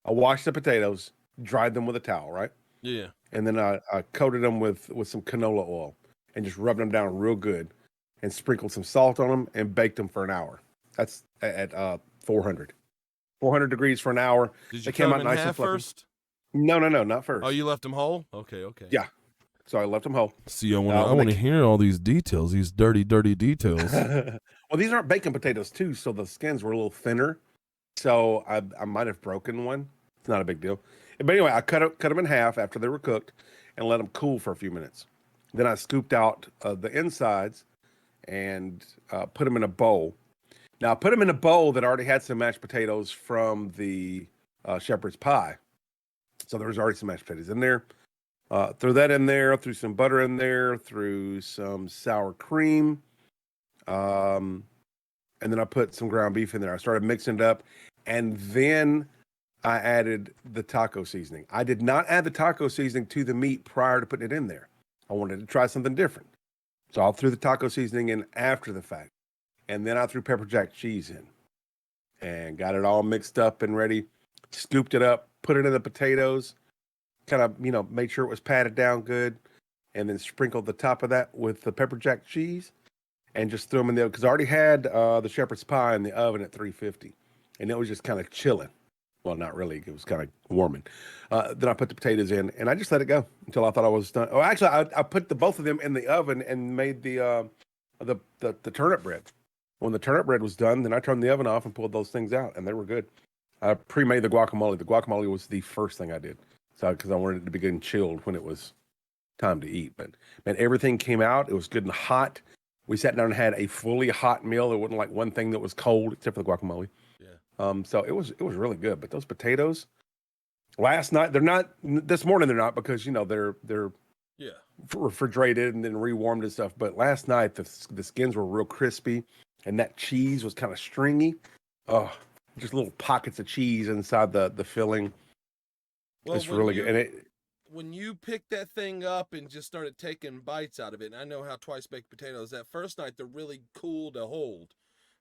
I washed the potatoes, dried them with a towel, right? Yeah. And then I coated them with some canola oil and just rubbed them down real good, and sprinkled some salt on them and baked them for an hour. That's at 400 degrees for an hour. Did you cut them in half first? No, not first. Oh, you left them whole? Okay. Yeah. So I left them whole. See, I want to hear all these details, these dirty details. Well, these aren't bacon potatoes too, so the skins were a little thinner. So I might have broken one. It's not a big deal. But anyway, I cut them in half after they were cooked and let them cool for a few minutes. Then I scooped out the insides and put them in a bowl. Now, I put them in a bowl that already had some mashed potatoes from the shepherd's pie. So there was already some mashed potatoes in there. Threw that in there, threw some butter in there, threw some sour cream. And then I put some ground beef in there. I started mixing it up. And then I added the taco seasoning. I did not add the taco seasoning to the meat prior to putting it in there. I wanted to try something different. So I threw the taco seasoning in after the fact. And then I threw pepper jack cheese in and got it all mixed up and ready. Scooped it up, put it in the potatoes, kind of, made sure it was patted down good, and then sprinkled the top of that with the pepper jack cheese and just threw them in there, because I already had the shepherd's pie in the oven at 350, and it was just kind of chilling. Well, not really. It was kind of warming. Then I put the potatoes in, and I just let it go until I thought I was done. Oh, actually, I put both of them in the oven and made the turnip bread. When the turnip bread was done, then I turned the oven off and pulled those things out, and they were good. I pre-made the guacamole. The guacamole was the first thing I did, because I wanted it to be getting chilled when it was time to eat. But man, everything came out. It was good and hot. We sat down and had a fully hot meal. There wasn't like one thing that was cold except for the guacamole. Yeah. So it was really good. But those potatoes, last night they're not. This morning they're not, because they're refrigerated and then rewarmed and stuff. But last night the skins were real crispy, and that cheese was kind of stringy. Oh, just little pockets of cheese inside the filling. Well, it's really good. And when you picked that thing up and just started taking bites out of it, and I know how twice baked potatoes, that first night they're really cool to hold,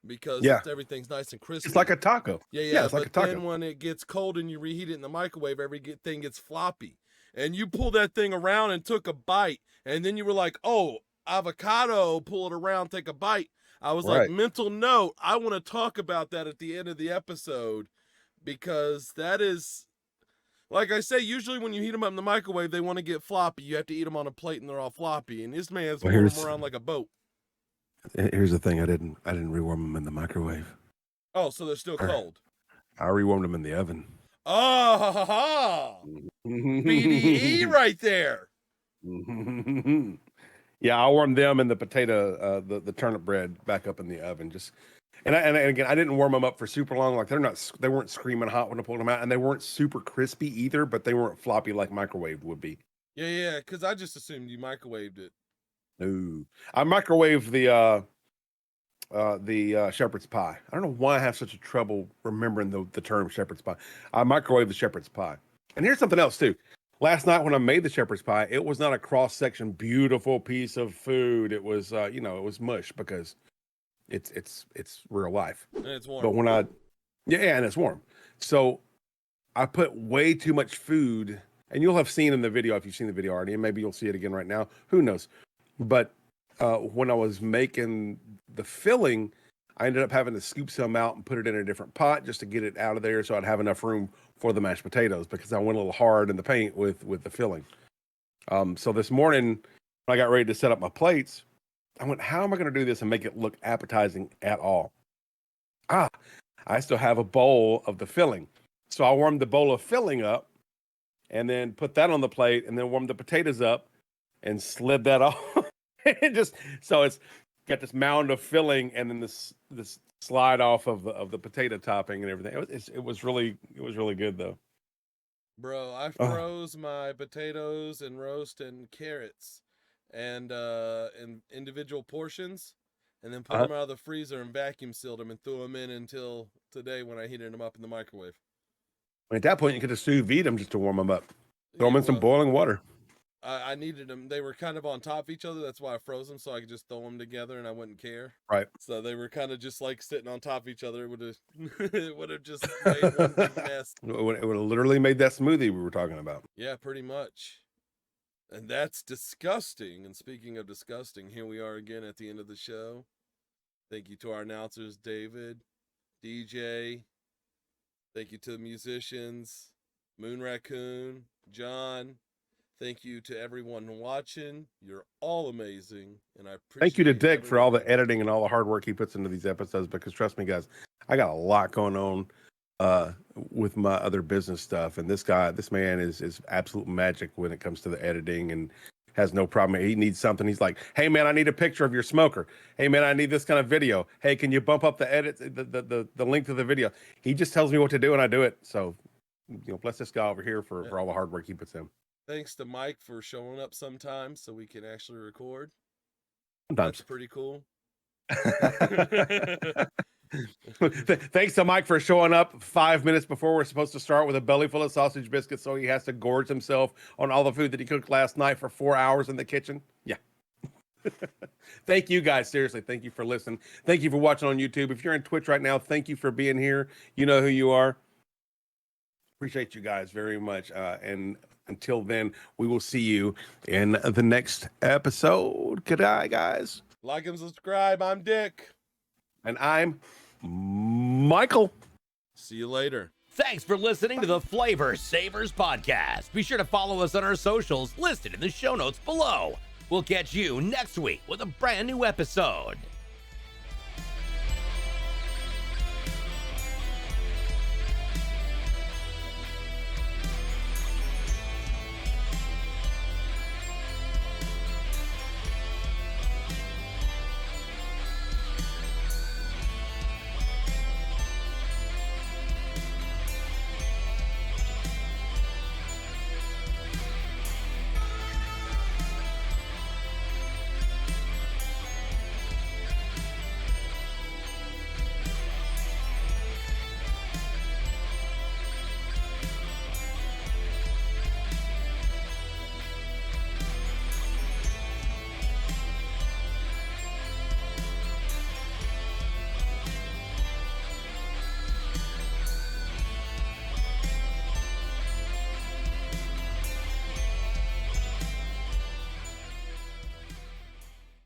because everything's nice and crispy. It's like a taco. Yeah. It's like a taco. Then when it gets cold and you reheat it in the microwave, everything gets floppy. And you pull that thing around and took a bite, and then you were like, "Oh, avocado!" Pull it around, take a bite. I was like, mental note, I want to talk about that at the end of the episode, because that is, like I say, usually when you heat them up in the microwave, they want to get floppy. You have to eat them on a plate and they're all floppy. And this man's pulling them around like a boat. Here's the thing. I didn't rewarm them in the microwave. Oh, so they're still cold. I rewarmed them in the oven. Oh, ha, ha, ha. BDE right there. Yeah, I warmed them and the potato, the turnip bread back up in the oven. And again, I didn't warm them up for super long. Like they weren't screaming hot when I pulled them out, and they weren't super crispy either, but they weren't floppy like microwave would be. Yeah, because I just assumed you microwaved it. No, I microwaved the shepherd's pie. I don't know why I have such a trouble remembering the term shepherd's pie. I microwaved the shepherd's pie. And here's something else too. Last night when I made the shepherd's pie, it was not a cross-section beautiful piece of food. It was it was mush, because it's real life. And it's warm. But and it's warm. So I put way too much food, and you'll have seen in the video, if you've seen the video already, and maybe you'll see it again right now. Who knows? But when I was making the filling, I ended up having to scoop some out and put it in a different pot just to get it out of there so I'd have enough room for the mashed potatoes, because I went a little hard in the paint with the filling. So this morning, when I got ready to set up my plates, I went, how am I going to do this and make it look appetizing at all? I still have a bowl of the filling. So I warmed the bowl of filling up and then put that on the plate and then warmed the potatoes up and slid that off. So it's got this mound of filling and then this slide off of the potato topping and everything. It was really good though. Bro, I froze my potatoes and roast and carrots and in individual portions, and then put them out of the freezer and vacuum sealed them and threw them in until today when I heated them up in the microwave. At that point, you could have sous vide them just to warm them up. Throw them in some boiling water. I needed them. They were kind of on top of each other. That's why I froze them, so I could just throw them together and I wouldn't care. Right. So they were kind of just like sitting on top of each other. It would have just made one big mess. It would have literally made that smoothie we were talking about. Yeah, pretty much. And that's disgusting. And speaking of disgusting, here we are again at the end of the show. Thank you to our announcers, David, DJ. Thank you to the musicians, Moonraccoon, John. Thank you to everyone watching. You're all amazing, and I appreciate. Thank you to Dick for all the editing and all the hard work he puts into these episodes. Because trust me, guys, I got a lot going on with my other business stuff, and this man is absolute magic when it comes to the editing and has no problem. He needs something. He's like, hey man, I need a picture of your smoker. Hey man, I need this kind of video. Hey, can you bump up the edit, the link to the video? He just tells me what to do, and I do it. So, bless this guy over here for all the hard work he puts in. Thanks to Mike for showing up sometimes so we can actually record. Sometimes. That's pretty cool. Thanks to Mike for showing up 5 minutes before we're supposed to start with a belly full of sausage biscuits, so he has to gorge himself on all the food that he cooked last night for 4 hours in the kitchen. Yeah. Thank you guys. Seriously, thank you for listening. Thank you for watching on YouTube. If you're in Twitch right now, thank you for being here. You know who you are. Appreciate you guys very much. And until then, we will see you in the next episode. Good night, guys. Like and subscribe. I'm Dick. And I'm Michael. See you later. Thanks for listening to the Flavor Savors podcast. Be sure to follow us on our socials listed in the show notes below. We'll catch you next week with a brand new episode.